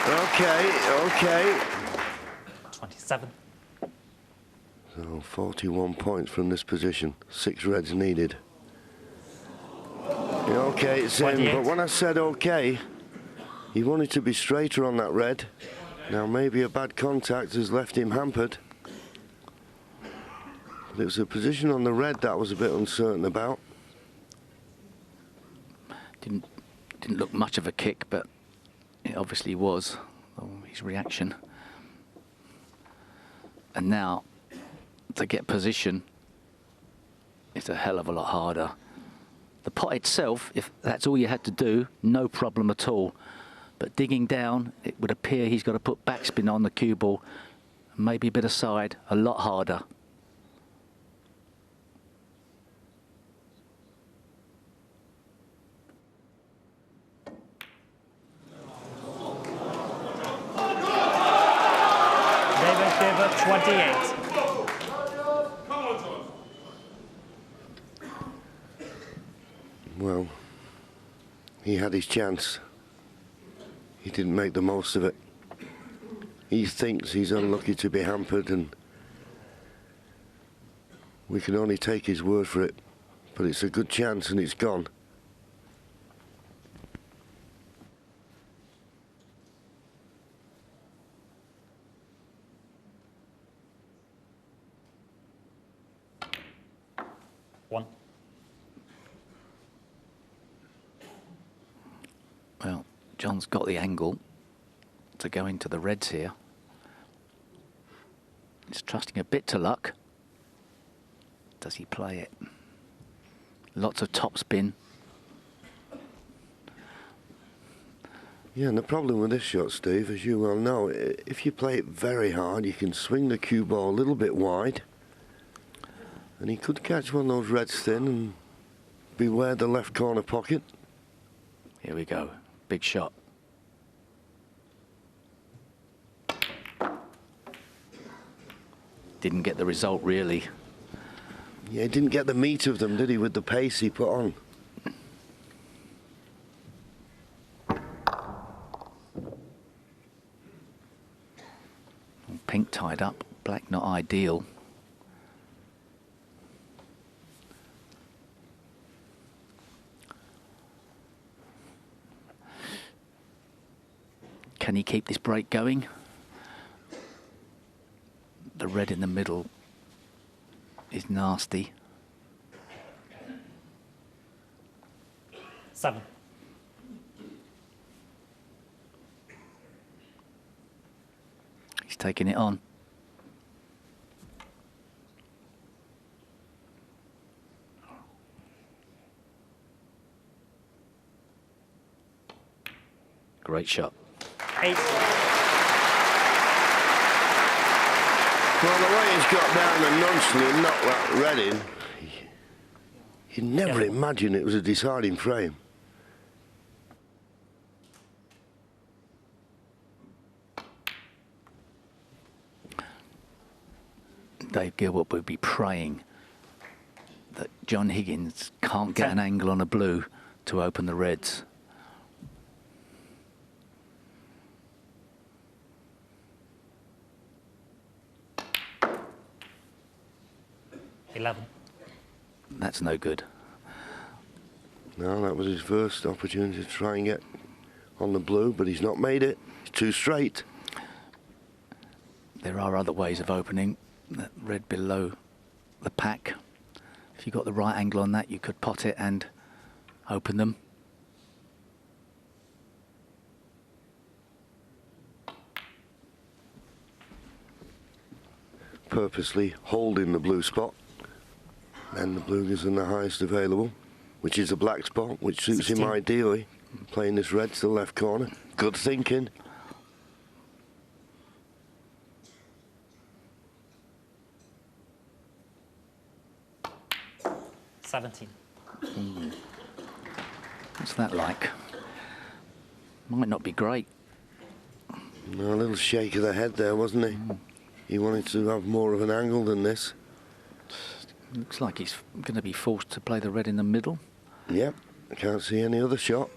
Okay. 27. So 41 points from this position, 6 reds needed. Yeah, okay, it's in, 28. but when I said okay, he wanted to be straighter on that red. Now maybe a bad contact has left him hampered. But it was a position on the red that I was a bit uncertain about. Didn't look much of a kick, but it obviously was. His reaction. And now, to get position, it's a hell of a lot harder. The pot itself, if that's all you had to do, no problem at all. But digging down, it would appear he's got to put backspin on the cue ball, maybe a bit of side, a lot harder. David Gilbert, 28. Well, he had his chance. He didn't make the most of it. He thinks he's unlucky to be hampered, and we can only take his word for it. But it's a good chance and it's gone. One. Well, John's got the angle to go into the reds here. He's trusting a bit to luck. Does he play it? Lots of topspin. Yeah, and the problem with this shot, Steve, as you well know, if you play it very hard, you can swing the cue ball a little bit wide, and he could catch one of those reds thin and beware the left corner pocket. Here we go. Big shot. Didn't get the result, really. Yeah, he didn't get the meat of them, did he, with the pace he put on? Pink tied up, black not ideal. Can he keep this break going? The red in the middle is nasty. 7. He's taking it on. Great shot. 8. Well, the way he's got down and nonchalantly knocked that red in, you'd never imagine it was a deciding frame. Dave Gilbert would be praying that John Higgins can't get an angle on a blue to open the reds. 11. That's no good. No, that was his first opportunity to try and get on the blue, but he's not made it. It's too straight. There are other ways of opening. That red below the pack. If you got the right angle on that, you could pot it and open them. Purposely holding the blue spot. And the blue gives him the highest available, which is the black spot, which suits 16. him ideally. Playing this red to the left corner. Good thinking. Mm. 17. What's that like? Might not be great. No, a little shake of the head there, wasn't he? He wanted to have more of an angle than this. Looks like he's going to be forced to play the red in the middle. Yep, I can't see any other shot.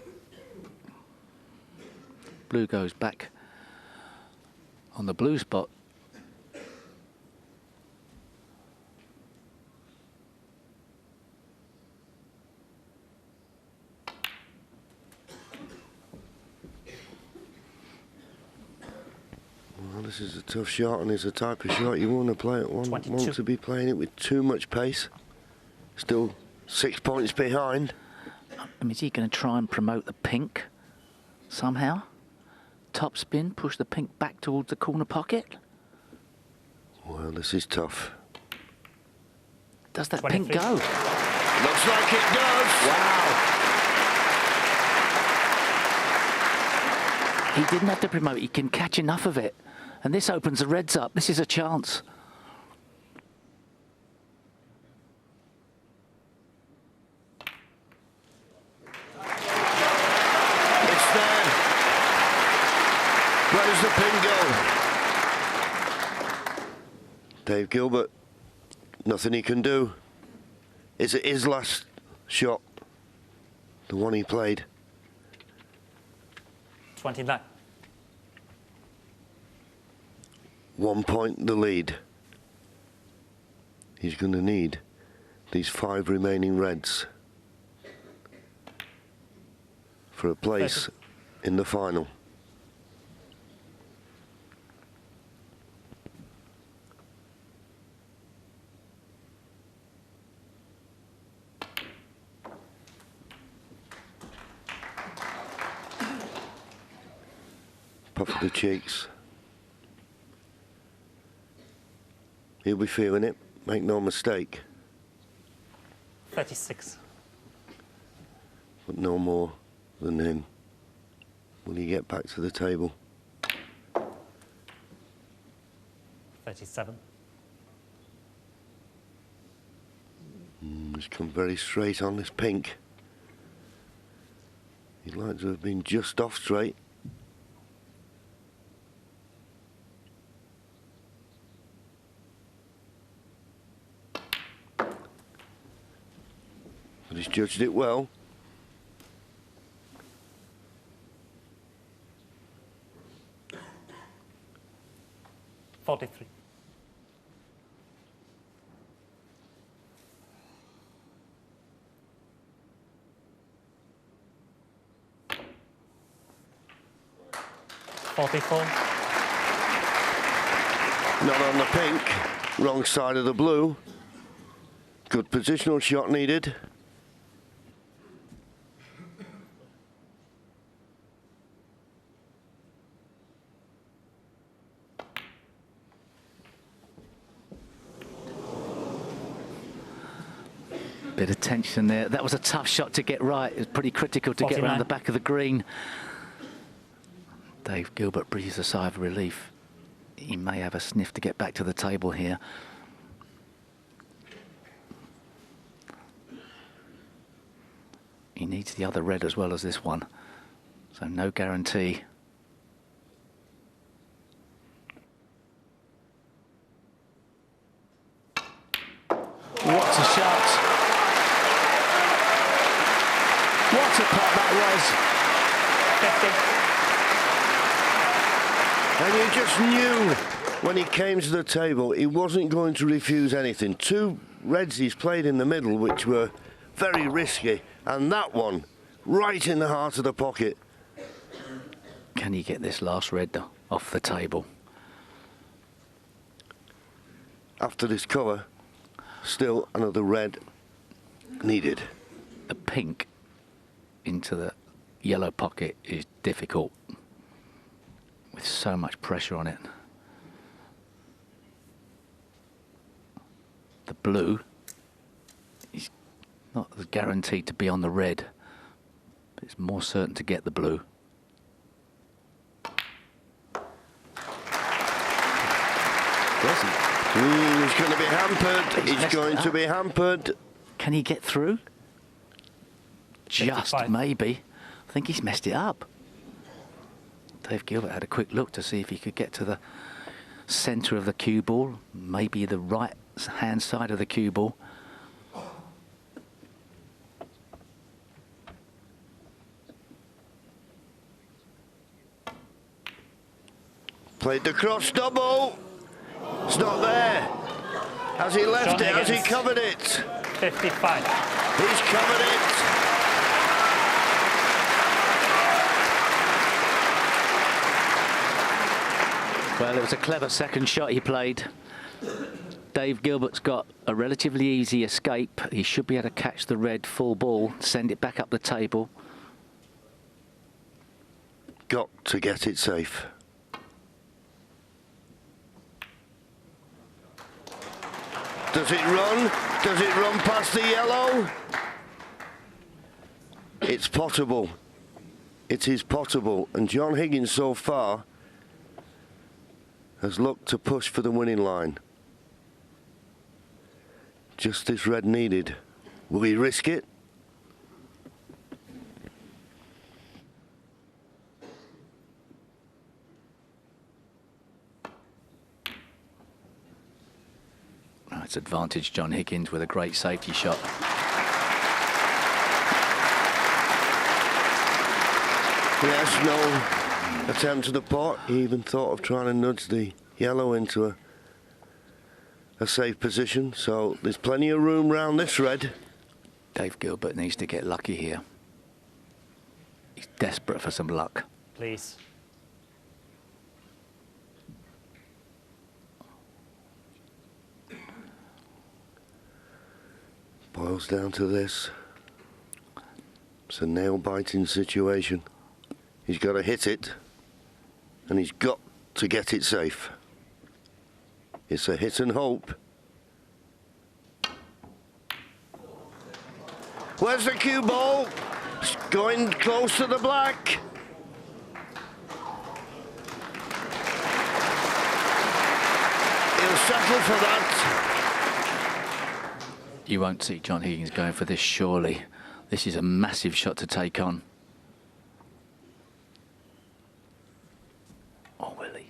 Blue goes back on the blue spot. Well, this is a tough shot, and it's a type of shot you want to play at one. 22. Want to be playing it with too much pace. Still 6 points behind. I mean, is he going to try and promote the pink somehow? Top spin, push the pink back towards the corner pocket. Well, this is tough. Does that 23. pink go? Looks like it does. Wow. He didn't have to promote. He can catch enough of it. And this opens the reds up. This is a chance. It's there. Where does the pin go? Dave Gilbert, nothing he can do. Is it his last shot? The one he played. 29. 1 point the lead. He's going to need these 5 remaining reds for a place in the final. Puff of the cheeks. He'll be feeling it, make no mistake, 36. but no more than him. Will he get back to the table? 37. He's come very straight on this pink. He'd like to have been just off straight. But he's judged it well. $43. $44. Not on the pink, wrong side of the blue. Good positional shot needed. Bit of tension there. That was a tough shot to get right. It was pretty critical to get 49. around the back of the green. Dave Gilbert breathes a sigh of relief. He may have a sniff to get back to the table here. He needs the other red as well as this one. So no guarantee. What a shot! What a pot that was! 50. And you just knew when he came to the table, he wasn't going to refuse anything. 2 reds he's played in the middle, which were very risky, and that one right in the heart of the pocket. Can he get this last red off the table? After this cover, still another red needed. The pink into the yellow pocket is difficult with so much pressure on it. The blue is not as guaranteed to be on the red, but it's more certain to get the blue. He's going to be hampered. He's going to be hampered. Can he get through? Just 55. maybe. I think he's messed it up. Dave Gilbert had a quick look to see if he could get to the centre of the cue ball, maybe the right hand side of the cue ball. Played the cross double. It's not there. Has he left John it? Has he Higgins. covered it? 55. He's covered it. Well, it was a clever second shot he played. Dave Gilbert's got a relatively easy escape. He should be able to catch the red full ball, send it back up the table. Got to get it safe. Does it run? Does it run past the yellow? It's potable. It is potable. And John Higgins so far has looked to push for the winning line. Just this red needed. Will he risk it? It's advantage John Higgins with a great safety shot. Yes, no attempt to the pot. He even thought of trying to nudge the yellow into a safe position. So there's plenty of room round this red. Dave Gilbert needs to get lucky here. He's desperate for some luck. Please. Boils down to this. It's a nail-biting situation. He's got to hit it, and he's got to get it safe. It's a hit and hope. Where's the cue ball? It's going close to the black. He'll settle for that. You won't see John Higgins going for this, surely. This is a massive shot to take on. Oh, will he?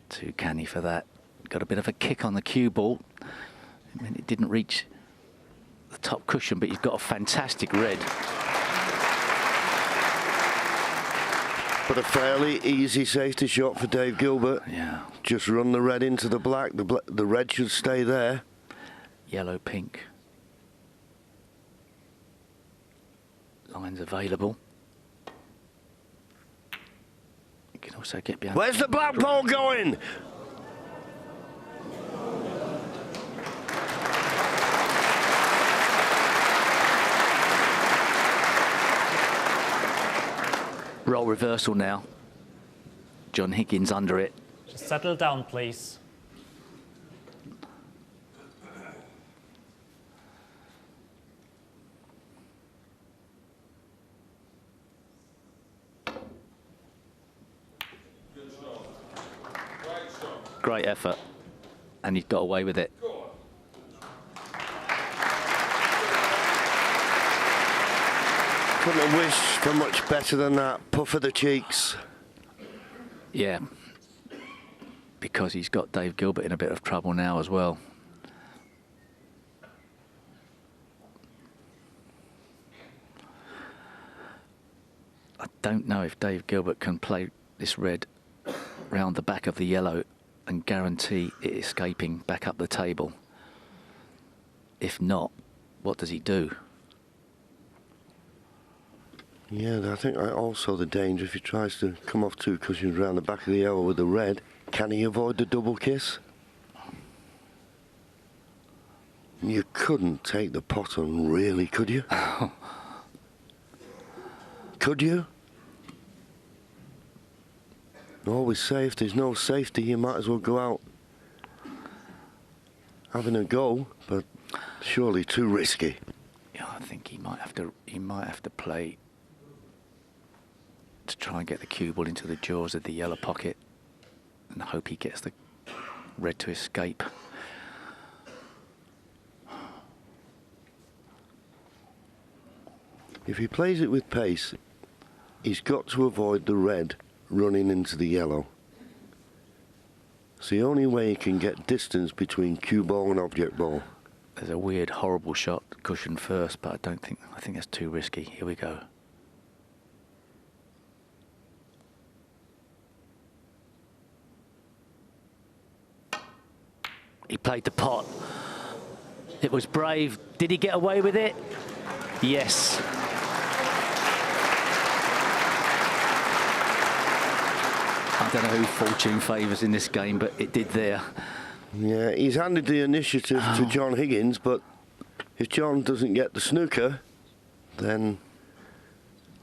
Too canny for that. Got a bit of a kick on the cue ball. I mean, it didn't reach the top cushion, but he's got a fantastic red. But a fairly easy safety shot for Dave Gilbert. Yeah. Just run the red into the black. The red should stay there. Yellow, pink. Lines available. You can also get behind. Where's the black ball going? Roll reversal now. John Higgins under it. Just settle down, please. Great effort. And he's got away with it. Couldn't have wished for much better than that. Puff of the cheeks. Yeah. Because he's got Dave Gilbert in a bit of trouble now as well. I don't know if Dave Gilbert can play this red round the back of the yellow and guarantee it escaping back up the table. If not, what does he do? Yeah, I think also the danger if he tries to come off 2 cushions round the back of the yellow with the red, can he avoid the double kiss? You couldn't take the pot on, really, could you? Could you? Always say if there's no safety, you might as well go out having a go, but surely too risky. Yeah, I think he might have to play to try and get the cue ball into the jaws of the yellow pocket and hope he gets the red to escape. If he plays it with pace, he's got to avoid the red running into the yellow. It's the only way he can get distance between cue ball and object ball. There's a weird, horrible shot, cushion first, but I think that's too risky. Here we go. He played the pot. It was brave. Did he get away with it? Yes. I don't know who fortune favours in this game, but it did there. Yeah, he's handed the initiative to John Higgins, but if John doesn't get the snooker, then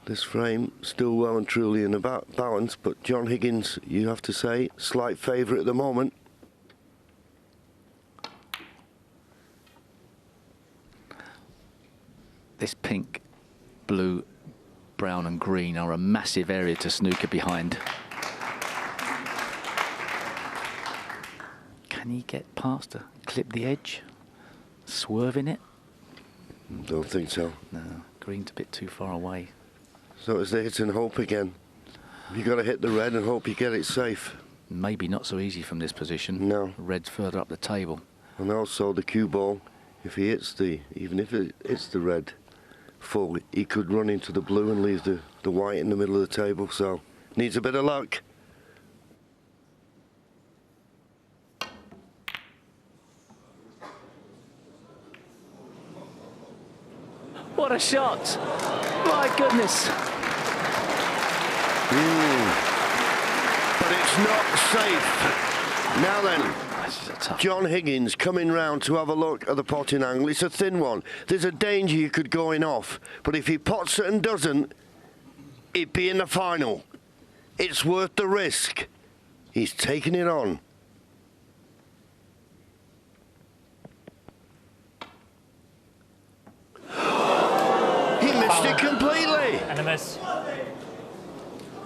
this frame still well and truly in a balance. But John Higgins, you have to say, slight favourite at the moment. This pink, blue, brown and green are a massive area to snooker behind. Can he get past to clip the edge? Swerving it? Don't think so. No, green's a bit too far away. So it's the hit and hope again. You've got to hit the red and hope you get it safe. Maybe not so easy from this position. No. Red's further up the table. And also the cue ball, if he hits even if it hits the red full, he could run into the blue and leave the white in the middle of the table, so needs a bit of luck. What a shot! My goodness! But it's not safe. Now then, This is a tough. John Higgins coming round to have a look at the potting angle. It's a thin one. There's a danger you could go in off, but if he pots it and doesn't, it'd be in the final. It's worth the risk. He's taking it on. He missed it completely. And a miss.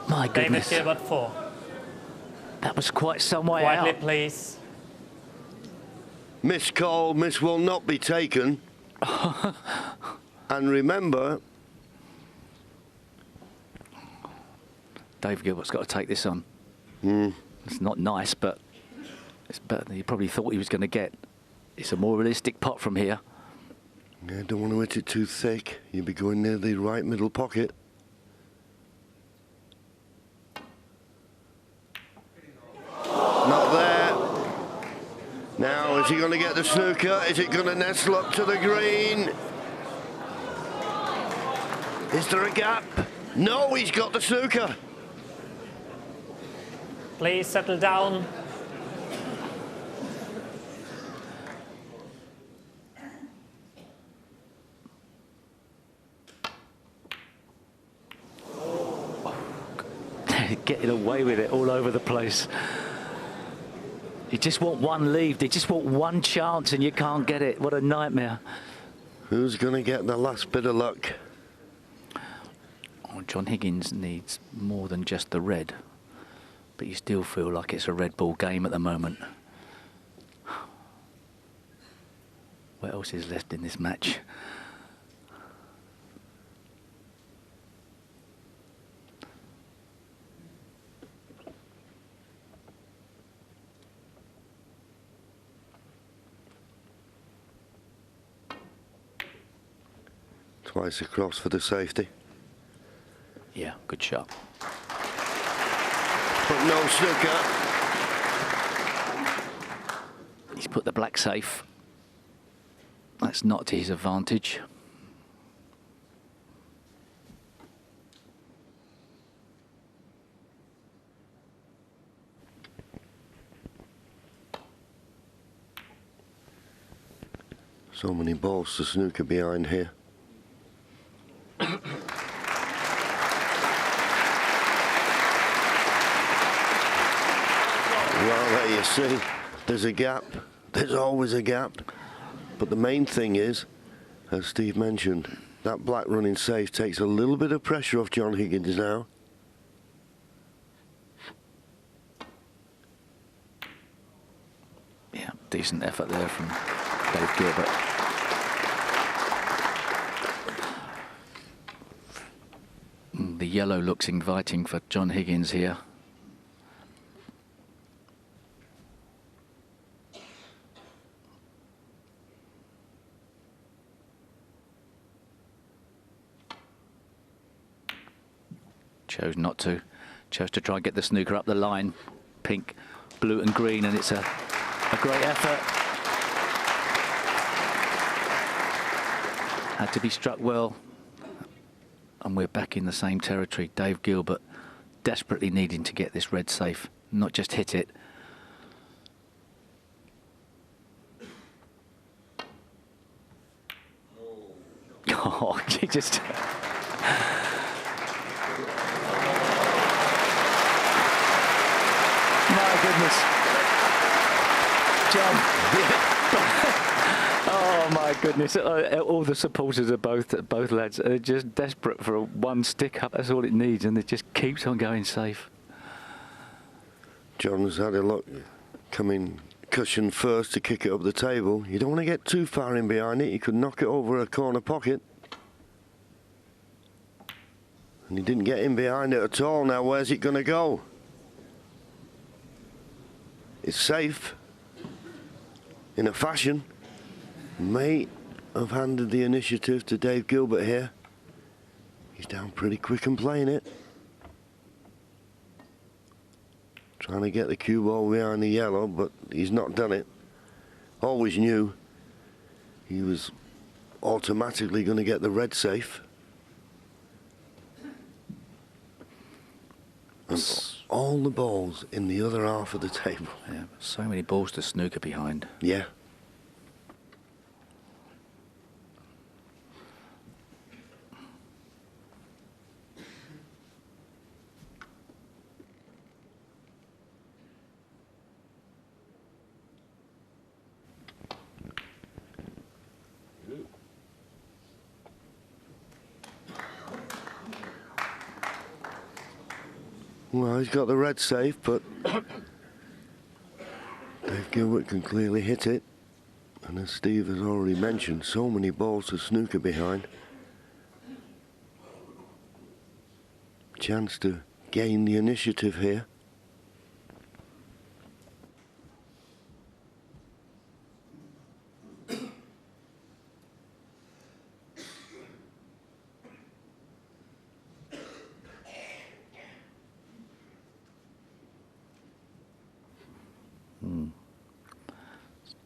My David goodness. Gilbert 4. That was quite some way Quietly, out. please. Miss call, miss will not be taken. And remember, Dave Gilbert's got to take this on. It's not nice, but it's better than he probably thought he was going to get. It's a more realistic pot from here. yeah, don't want to hit it too thick. You'll be going near the right middle pocket. Not there. Now, is he going to get the snooker? Is it going to nestle up to the green? Is there a gap? No, he's got the snooker. Please settle down. Getting away with it all over the place. You just want one lead. They just want one chance and you can't get it. What a nightmare. Who's going to get the last bit of luck? Oh, John Higgins needs more than just the red. But you still feel like it's a red ball game at the moment. What else is left in this match? Twice across for the safety. Yeah. Good shot. But no snooker. He's put the black safe. That's not to his advantage. So many balls to snooker behind here. Well, there you see, there's a gap. There's always a gap. But the main thing is, as Steve mentioned, that black running safe takes a little bit of pressure off John Higgins now. Yeah, decent effort there from Dave Gilbert. The yellow looks inviting for John Higgins here. Chose not to. Chose to try and get the snooker up the line. Pink, blue and green, and it's a great effort. Had to be struck well. And we're back in the same territory. Dave Gilbert desperately needing to get this red safe, not just hit it. Oh, he just... My goodness. John. Oh my goodness! All the supporters of both lads are just desperate for one stick up. That's all it needs, and it just keeps on going safe. John's had a look, coming cushion first to kick it up the table. You don't want to get too far in behind it. You could knock it over a corner pocket. And he didn't get in behind it at all. Now where's it going to go? It's safe, in a fashion. May have handed the initiative to Dave Gilbert here. He's down pretty quick and playing it. Trying to get the cue ball behind the yellow, but he's not done it. Always knew he was automatically going to get the red safe. And all the balls in the other half of the table. Yeah, so many balls to snooker behind. Yeah. Well, he's got the red safe, but Dave Gilbert can clearly hit it. And as Steve has already mentioned, so many balls to snooker behind. Chance to gain the initiative here.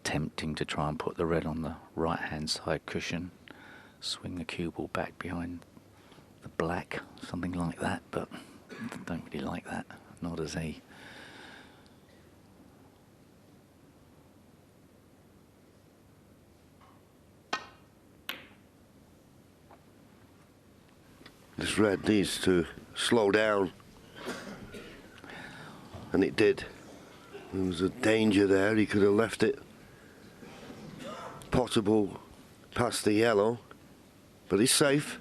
Tempting to try and put the red on the right hand side cushion, swing the cue ball back behind the black, something like that, but I don't really like that, nor does he. This red needs to slow down, and it did. There was a danger there. He could have left it potable past the yellow, but he's safe.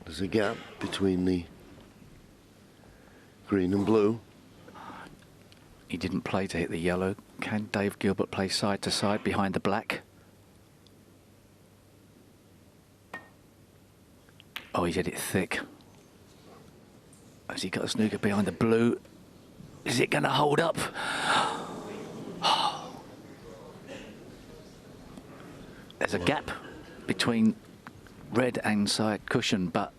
There's a gap between the green and blue. He didn't play to hit the yellow. Can Dave Gilbert play side to side behind the black? Oh, he's hit it thick. Has he got a snooker behind the blue? Is it going to hold up? There's a gap between red and side cushion, but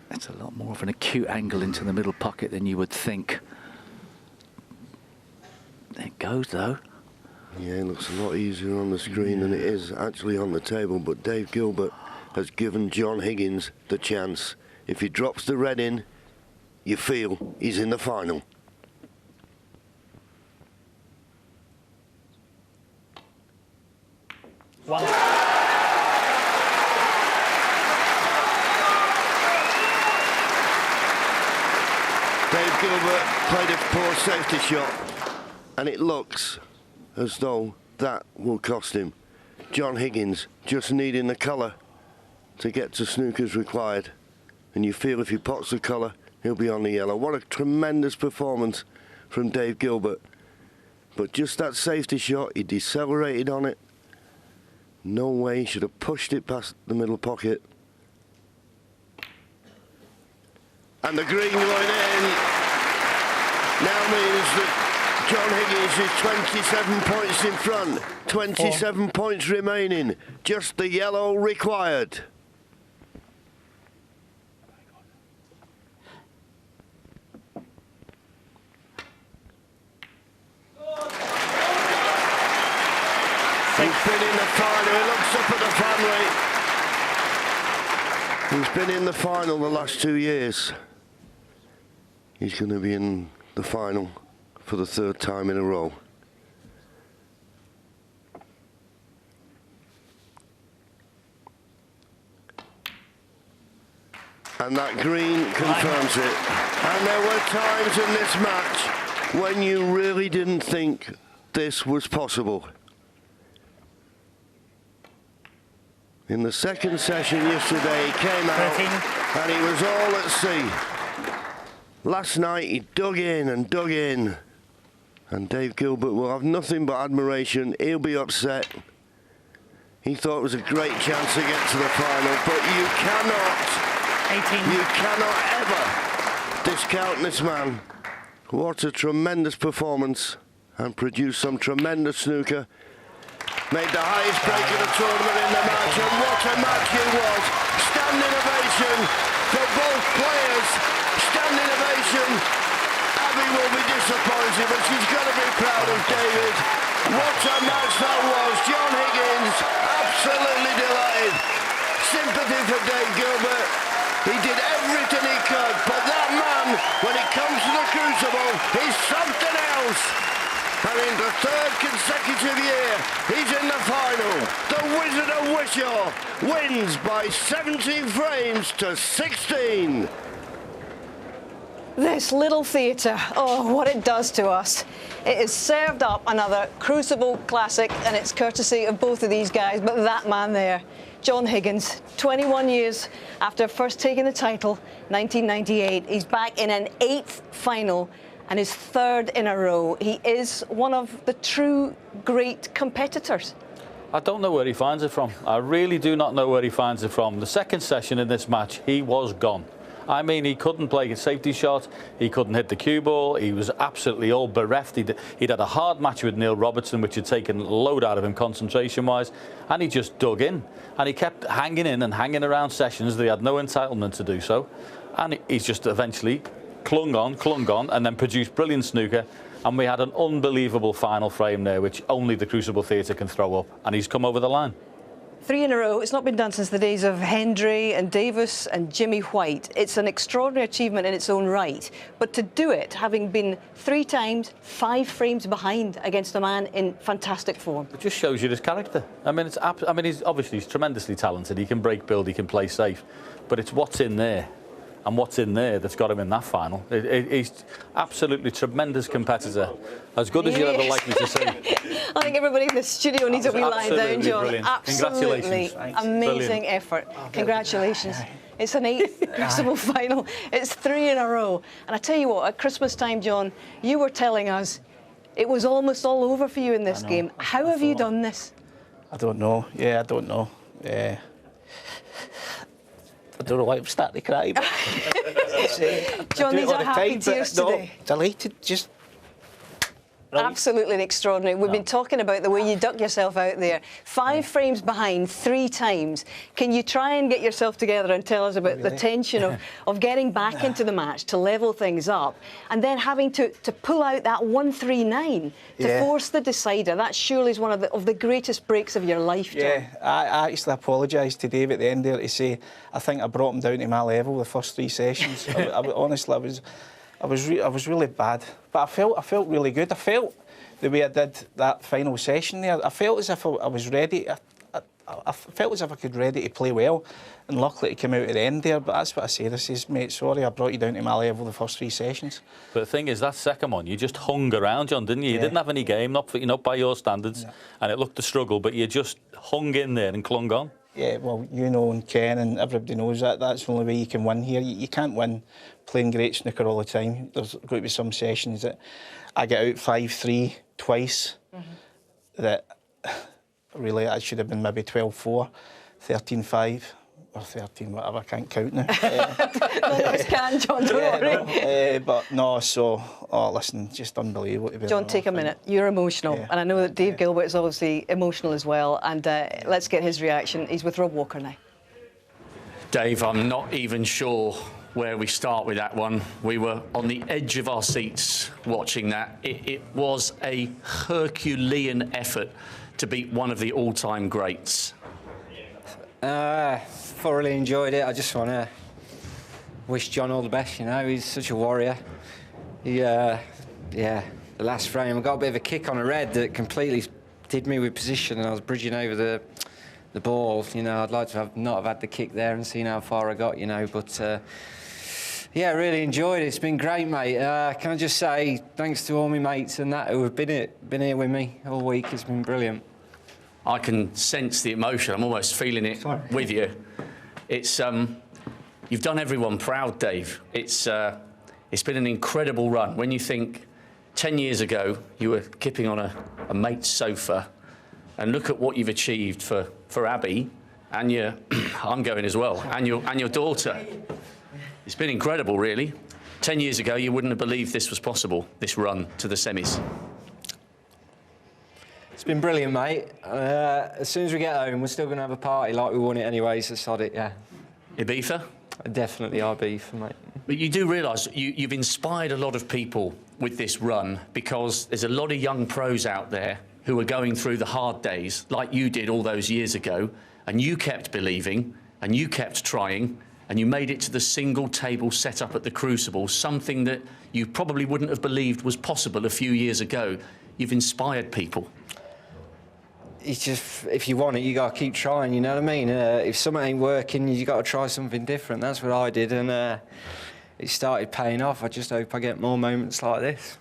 that's a lot more of an acute angle into the middle pocket than you would think. There it goes, though. Yeah, it looks a lot easier on the screen than it is actually on the table, but Dave Gilbert has given John Higgins the chance. If he drops the red in, you feel he's in the final. One. Dave Gilbert played a poor safety shot, and it looks as though that will cost him. John Higgins just needing the colour to get to snooker's required, and you feel if he pots the colour, he'll be on the yellow. What a tremendous performance from Dave Gilbert. But just that safety shot, he decelerated on it. No way, he should have pushed it past the middle pocket. And the green going in now means that John Higgins is 27 points in front, 27 points remaining, just the yellow required. He's been in the final, he looks up at the family. He's been in the final the last 2 years. He's going to be in the final for the 3rd time in a row. And that green confirms it. And there were times in this match when you really didn't think this was possible. In the second session yesterday, he came out and he was all at sea. Last night he dug in and dug in. And Dave Gilbert will have nothing but admiration. He'll be upset. He thought it was a great chance to get to the final, but you cannot ever discount this man. What a tremendous performance, and produced some tremendous snooker. Made the highest break of the tournament in the match, and what a match it was. Standing ovation for both players. Standing ovation. Abby will be disappointed, but she's got to be proud of David. What a match that was. John Higgins, absolutely delighted. Sympathy for Dave Gilbert. He did everything he could, but that man, when it comes to the Crucible, he's something else. And in the 3rd consecutive year, he's in the final. The Wizard of Wishaw wins by 17 frames to 16. This little theatre, oh, what it does to us. It has served up another Crucible classic, and it's courtesy of both of these guys, but that man there, John Higgins, 21 years after first taking the title, 1998. He's back in an 8th final and his 3rd in a row. He is one of the true great competitors. I don't know where he finds it from. I really do not know where he finds it from. The second session in this match, he was gone. I mean, he couldn't play a safety shot, he couldn't hit the cue ball, he was absolutely all bereft. He'd had a hard match with Neil Robertson, which had taken a load out of him concentration-wise, and he just dug in. And he kept hanging in and hanging around sessions that he had no entitlement to do so. And he's just eventually clung on, and then produced brilliant snooker. And we had an unbelievable final frame there, which only the Crucible Theatre can throw up. And he's come over the line. 3 in a row. It's not been done since the days of Hendry and Davis and Jimmy White. It's an extraordinary achievement in its own right. But to do it, having been 3 times, 5 frames behind against a man in fantastic form. It just shows you his character. I mean, he's tremendously talented. He can break build, he can play safe. But it's what's in there. And what's in there that's got him in that final. He's absolutely tremendous competitor. As good as you're ever likely to see. I think everybody in the studio needs to be lying down, John. Brilliant. Absolutely amazing Brilliant. effort. Congratulations. It's an 8th Crucible final. It's 3 in a row. And I tell you what, at Christmas time, John, you were telling us it was almost all over for you in this game. How have you done this? I don't know. Yeah, I don't know. I don't know why I'm starting to cry. But John, these are happy tears today. Delighted, just... Absolutely extraordinary. We've been talking about the way you duck yourself out there. 5 frames behind 3 times. Can you try and get yourself together and tell us about the tension of getting back into the match to level things up and then having to pull out that 139 to force the decider? That surely is one of the greatest breaks of your life, John. Yeah, I actually apologised to Dave at the end there to say I think I brought him down to my level the first 3 sessions. Honestly, I was really bad, but I felt really good. I felt the way I did that final session there. I felt as if I was ready. I felt as if I could ready to play well, and luckily it came out at the end there. But that's what I said. I says, mate, sorry, I brought you down to my level the first 3 sessions. But the thing is, that second one, you just hung around, John, didn't you? You didn't have any game, not by your standards, and it looked a struggle. But you just hung in there and clung on. Yeah, well, you know, and Ken and everybody knows that that's the only way you can win here. You can't win playing great snooker all the time. There's going to be some sessions that I get out 5-3 twice that really I should have been maybe 12-4, 13-5 or 13, whatever, I can't count now. None of us can, John, don't worry. But no, so, listen, just unbelievable to be John, take a minute. You're emotional, and I know that Dave Gilbert is obviously emotional as well, and let's get his reaction. He's with Rob Walker now. Dave, I'm not even sure where we start with that one. We were on the edge of our seats watching that. It was a Herculean effort to beat one of the all-time greats. Thoroughly enjoyed it. I just want to wish John all the best, you know. He's such a warrior. He, yeah, the last frame, I got a bit of a kick on a red that completely did me with position, and I was bridging over the ball. You know, I'd like to not have had the kick there and seen how far I got, you know, but yeah, I really enjoyed it. It's been great, mate. Can I just say thanks to all my mates and that who have been here with me all week. It's been brilliant. I can sense the emotion. I'm almost feeling it with you. It's you've done everyone proud, Dave. It's been an incredible run. When you think 10 years ago you were kipping on a mate's sofa, and look at what you've achieved for Abby and your I'm going as well, and your daughter. It's been incredible, really. 10 years ago you wouldn't have believed this was possible, this run to the semis. It's been brilliant, mate. As soon as we get home, we're still going to have a party like we won it anyway, so sod it, yeah. Ibiza? Definitely Ibiza, mate. But you do realise you've inspired a lot of people with this run, because there's a lot of young pros out there who are going through the hard days like you did all those years ago, and you kept believing and you kept trying, and you made it to the single table setup at the Crucible, something that you probably wouldn't have believed was possible a few years ago. You've inspired people. It's just, if you want it, you got to keep trying, you know what I mean? If something ain't working, you got to try something different. That's what I did, and it started paying off. I just hope I get more moments like this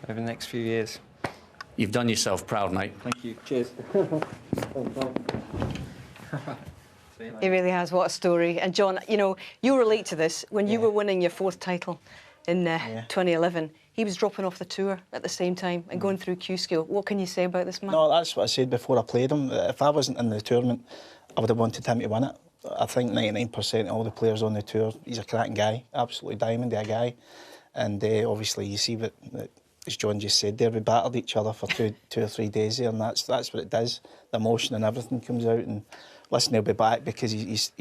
over the next few years. You've done yourself proud, mate. Thank you. Cheers. He really has. What a story. And John, you know, you relate to this. When you were winning your 4th title in 2011, he was dropping off the tour at the same time and going through Q School. What can you say about this man? No, that's what I said before I played him. If I wasn't in the tournament, I would have wanted him to win it. I think 99% of all the players on the tour, he's a cracking guy, absolutely diamond of a guy. And obviously you see what, as John just said there, we battered each other for two or 3 days there, and that's what it does. The emotion and everything comes out. And listen, he'll be back because he's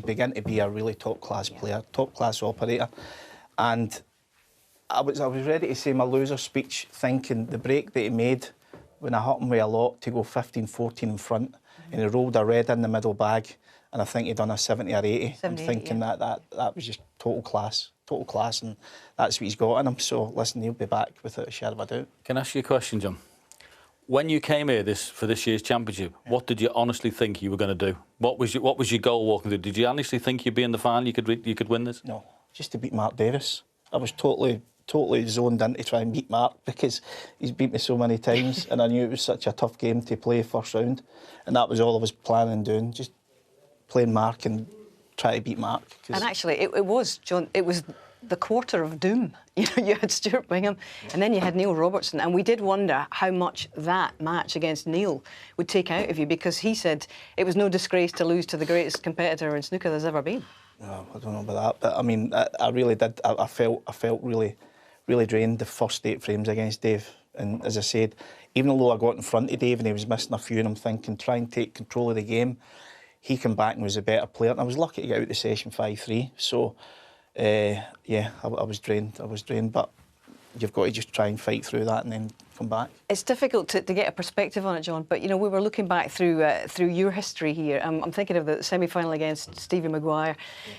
beginning to be a really top-class player, top-class operator. And I was ready to say my loser speech, thinking the break that he made when I hit him with a lot to go 15-14 in front, and he rolled a red in the middle bag, and I think he'd done a 70 or 80. I'm thinking that was just total class, and that's what he's got in him. So listen, he'll be back without a shadow of a doubt. Can I ask you a question, John? When you came here for this year's championship, what did you honestly think you were going to do? What was your goal walking through? Did you honestly think you'd be in the final? You could win this? No, just to beat Mark Davis. I was totally zoned in to try and beat Mark because he's beat me so many times, and I knew it was such a tough game to play first round, and that was all I was planning on doing, just playing Mark and try to beat Mark. And actually, it was, John, it was the quarter of doom. You know, you had Stuart Bingham, and then you had Neil Robertson, and we did wonder how much that match against Neil would take out of you, because he said it was no disgrace to lose to the greatest competitor in snooker there's ever been. Oh, I don't know about that, but I mean, I really did. I felt really drained the first 8 frames against Dave. And as I said, even though I got in front of Dave and he was missing a few, and I'm thinking, try and take control of the game, he came back and was a better player. And I was lucky to get out the session 5-3. So, yeah, I was drained. But you've got to just try and fight through that and then come back. It's difficult to get a perspective on it, John, but, you know, we were looking back through your history here. I'm thinking of the semi-final against Stevie Maguire,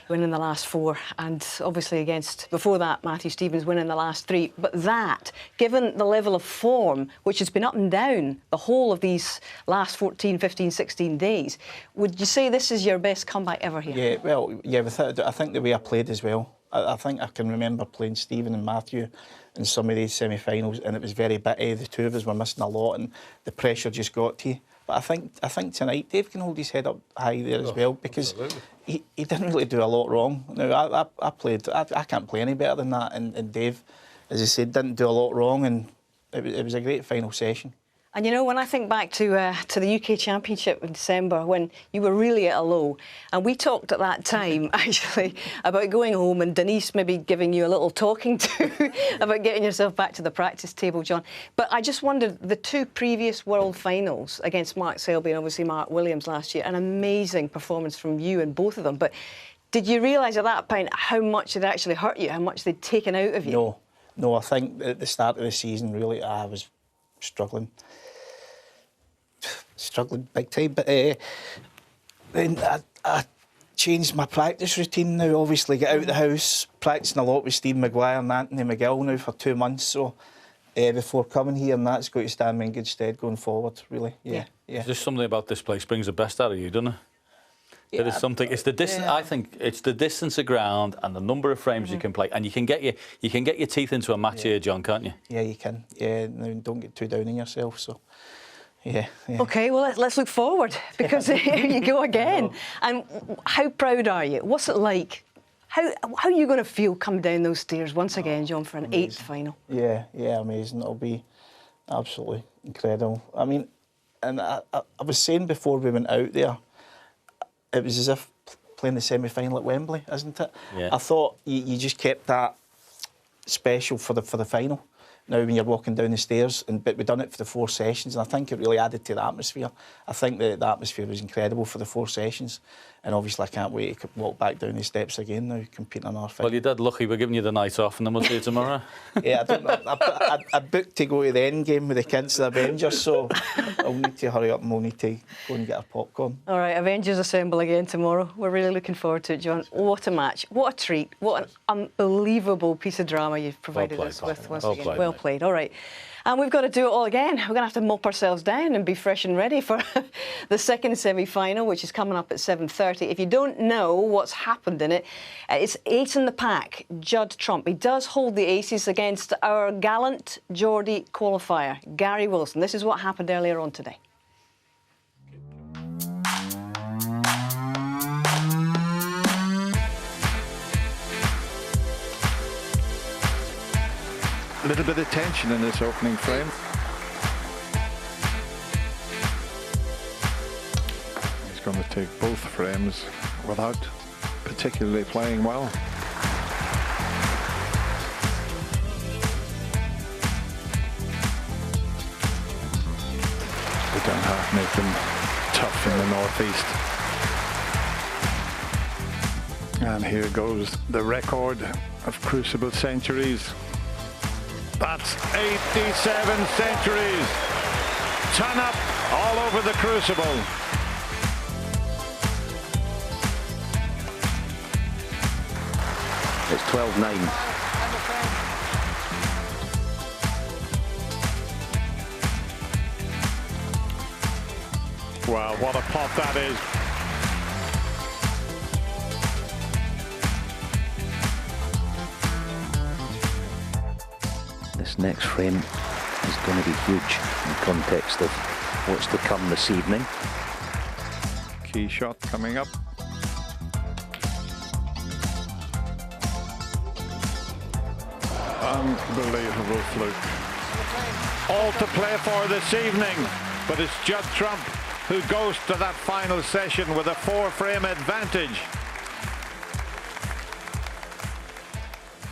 winning the last 4, and obviously against, before that, Matthew Stevens winning the last 3. But that, given the level of form, which has been up and down the whole of these last 14, 15, 16 days, would you say this is your best comeback ever here? Yeah, well, yeah, I think the way I played as well. I think I can remember playing Stephen and Matthew in some of these semi-finals, and it was very bitty. The two of us were missing a lot, and the pressure just got to you. But I think tonight Dave can hold his head up high there as well, because he didn't really do a lot wrong. Now I played. I can't play any better than that, and Dave, as I said, didn't do a lot wrong, and it was a great final session. And, you know, when I think back to the UK Championship in December, when you were really at a low, and we talked at that time, actually, about going home and Denise maybe giving you a little talking to about getting yourself back to the practice table, John. But I just wondered, the 2 previous World Finals against Mark Selby and obviously Mark Williams last year, an amazing performance from you in both of them. But did you realise at that point how much it actually hurt you, how much they'd taken out of you? No, I think at the start of the season, really, I was struggling big time, but then I changed my practice routine now. Obviously, get out of the house, practising a lot with Steve Maguire and Anthony McGill now for 2 months. So before coming here, and that's going to stand me in good stead going forward. Really, yeah. There's just something about this place brings the best out of you, doesn't it? Yeah, there is something. It's the distance. I think it's the distance of ground and the number of frames you can play, and you can get your teeth into a match here, John, can't you? Yeah, you can. Yeah, no, don't get too down on yourself. So. Yeah. OK, well, let's look forward, because here you go again. And how proud are you? What's it like? How are you going to feel come down those stairs once again, John, for an amazing. 8th final? Yeah, amazing. It'll be absolutely incredible. I mean, and I was saying before we went out there, it was as if playing the semi-final at Wembley, isn't it? Yeah. I thought you just kept that special for the final. Now, when you're walking down the stairs, but we've done it for the 4 sessions, and I think it really added to the atmosphere. I think the atmosphere was incredible for the 4 sessions, and obviously I can't wait to walk back down the steps again now, competing on our final. Well, you're dead lucky we're giving you the night off, and then we'll see you tomorrow. Yeah, I don't know. I booked to go to the end game with the kids, the Avengers, so I'll need to hurry up and we'll need to go and get our popcorn. All right, Avengers assemble again tomorrow. We're really looking forward to it, John. What a match. What a treat. What an unbelievable piece of drama you've provided us with once again. Well played. All right. And we've got to do it all again. We're going to have to mop ourselves down and be fresh and ready for the second semi-final, which is coming up at 7:30. If you don't know what's happened in it, it's 8 in the pack. Judd Trump. He does hold the aces against our gallant Geordie qualifier, Gary Wilson. This is what happened earlier on today. A little bit of tension in this opening frame. He's going to take both frames without particularly playing well. The down half make them tough in the northeast. And here goes the record of Crucible centuries. That's 87 centuries. Ton up all over the Crucible. It's 12-9. Wow, what a pop that is. This next frame is going to be huge in context of what's to come this evening. Key shot coming up. Unbelievable fluke. All to play for this evening, but it's Judd Trump who goes to that final session with a 4-frame advantage.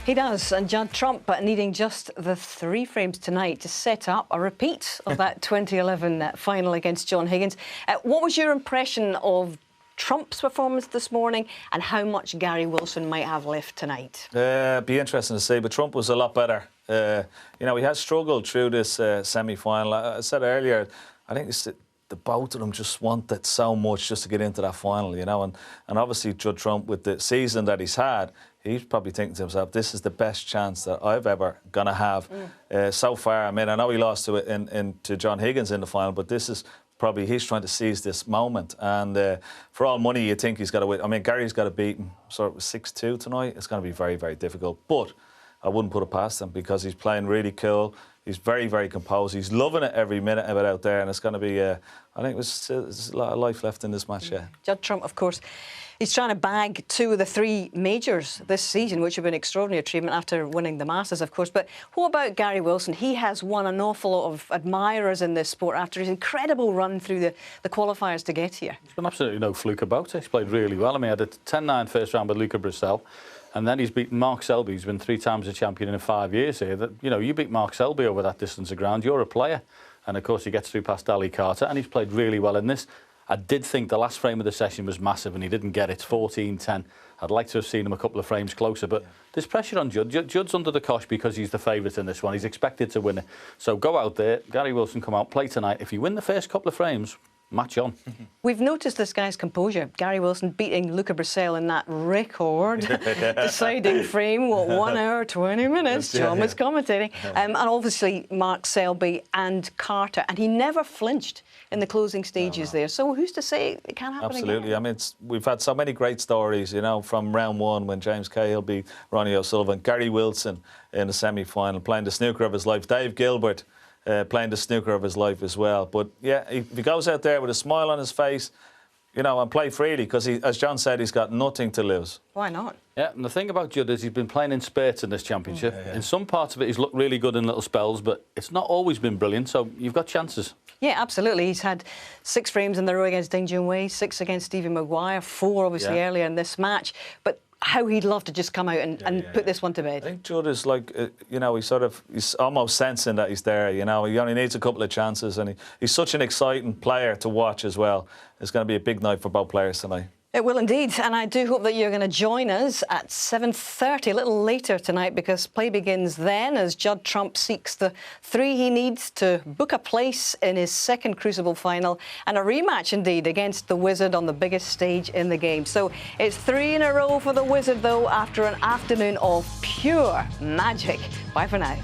He does, and Judd Trump needing just the 3 frames tonight to set up a repeat of that 2011 final against John Higgins. What was your impression of Trump's performance this morning, and how much Gary Wilson might have left tonight? Be interesting to see, but Trump was a lot better. You know, he has struggled through this semi-final. I said earlier, I think it's the both of them just wanted so much just to get into that final, you know, and obviously Judd Trump, with the season that he's had, he's probably thinking to himself, this is the best chance that I've ever going to have so far. I mean, I know he lost to John Higgins in the final, but this is probably, he's trying to seize this moment. And for all money, you think he's got to win. I mean, Gary's got to beat him sort of 6-2 tonight. It's going to be very, very difficult. But I wouldn't put it past him, because he's playing really cool. He's very, very composed. He's loving it every minute of it out there, and it's going to be, I think there's a lot of life left in this match, yeah. Judd Trump, of course, he's trying to bag 2 of the 3 majors this season, which have been extraordinary achievement after winning the Masters, of course. But what about Gary Wilson? He has won an awful lot of admirers in this sport after his incredible run through the qualifiers to get here. There's been absolutely no fluke about it. He's played really well. I mean, he had a 10-9 first round with Luca Brissell. And then he's beaten Mark Selby, who's been 3 times a champion in 5 years here. That, you know, you beat Mark Selby over that distance of ground, you're a player. And of course, he gets through past Ali Carter, and he's played really well in this. I did think the last frame of the session was massive, and he didn't get it. 14-10. I'd like to have seen him a couple of frames closer, but there's pressure on Judd. Judd's under the cosh because he's the favourite in this one. He's expected to win it. So go out there, Gary Wilson, come out, play tonight. If you win the first couple of frames, match on. We've noticed this guy's composure. Gary Wilson beating Luca Brissell in that record deciding frame, what, 1 hour, 20 minutes. John was commentating. And obviously Mark Selby and Carter. And he never flinched in the closing stages there. So who's to say it can't happen Absolutely. again? I mean, we've had so many great stories, you know, from round 1 when James Cahill beat Ronnie O'Sullivan, Gary Wilson in the semi-final, playing the snooker of his life, Dave Gilbert playing the snooker of his life as well. But yeah, if he goes out there with a smile on his face, you know, and play freely, because as John said, he's got nothing to lose. Why not? Yeah, and the thing about Judd is he's been playing in spurts in this championship. In some parts of it, he's looked really good in little spells, but it's not always been brilliant, so you've got chances. Yeah, absolutely. He's had 6 frames in the row against Ding Junhui, 6 against Stevie Maguire, 4 obviously earlier in this match. But how he'd love to just come out and put this one to bed. I think Judd is like, you know, he's almost sensing that he's there, you know. He only needs a couple of chances, and he's such an exciting player to watch as well. It's going to be a big night for both players tonight. It will indeed, and I do hope that you're going to join us at 7:30, a little later tonight, because play begins then as Judd Trump seeks the 3 he needs to book a place in his 2nd Crucible final, and a rematch indeed against the Wizard on the biggest stage in the game. So it's 3 in a row for the Wizard, though, after an afternoon of pure magic. Bye for now.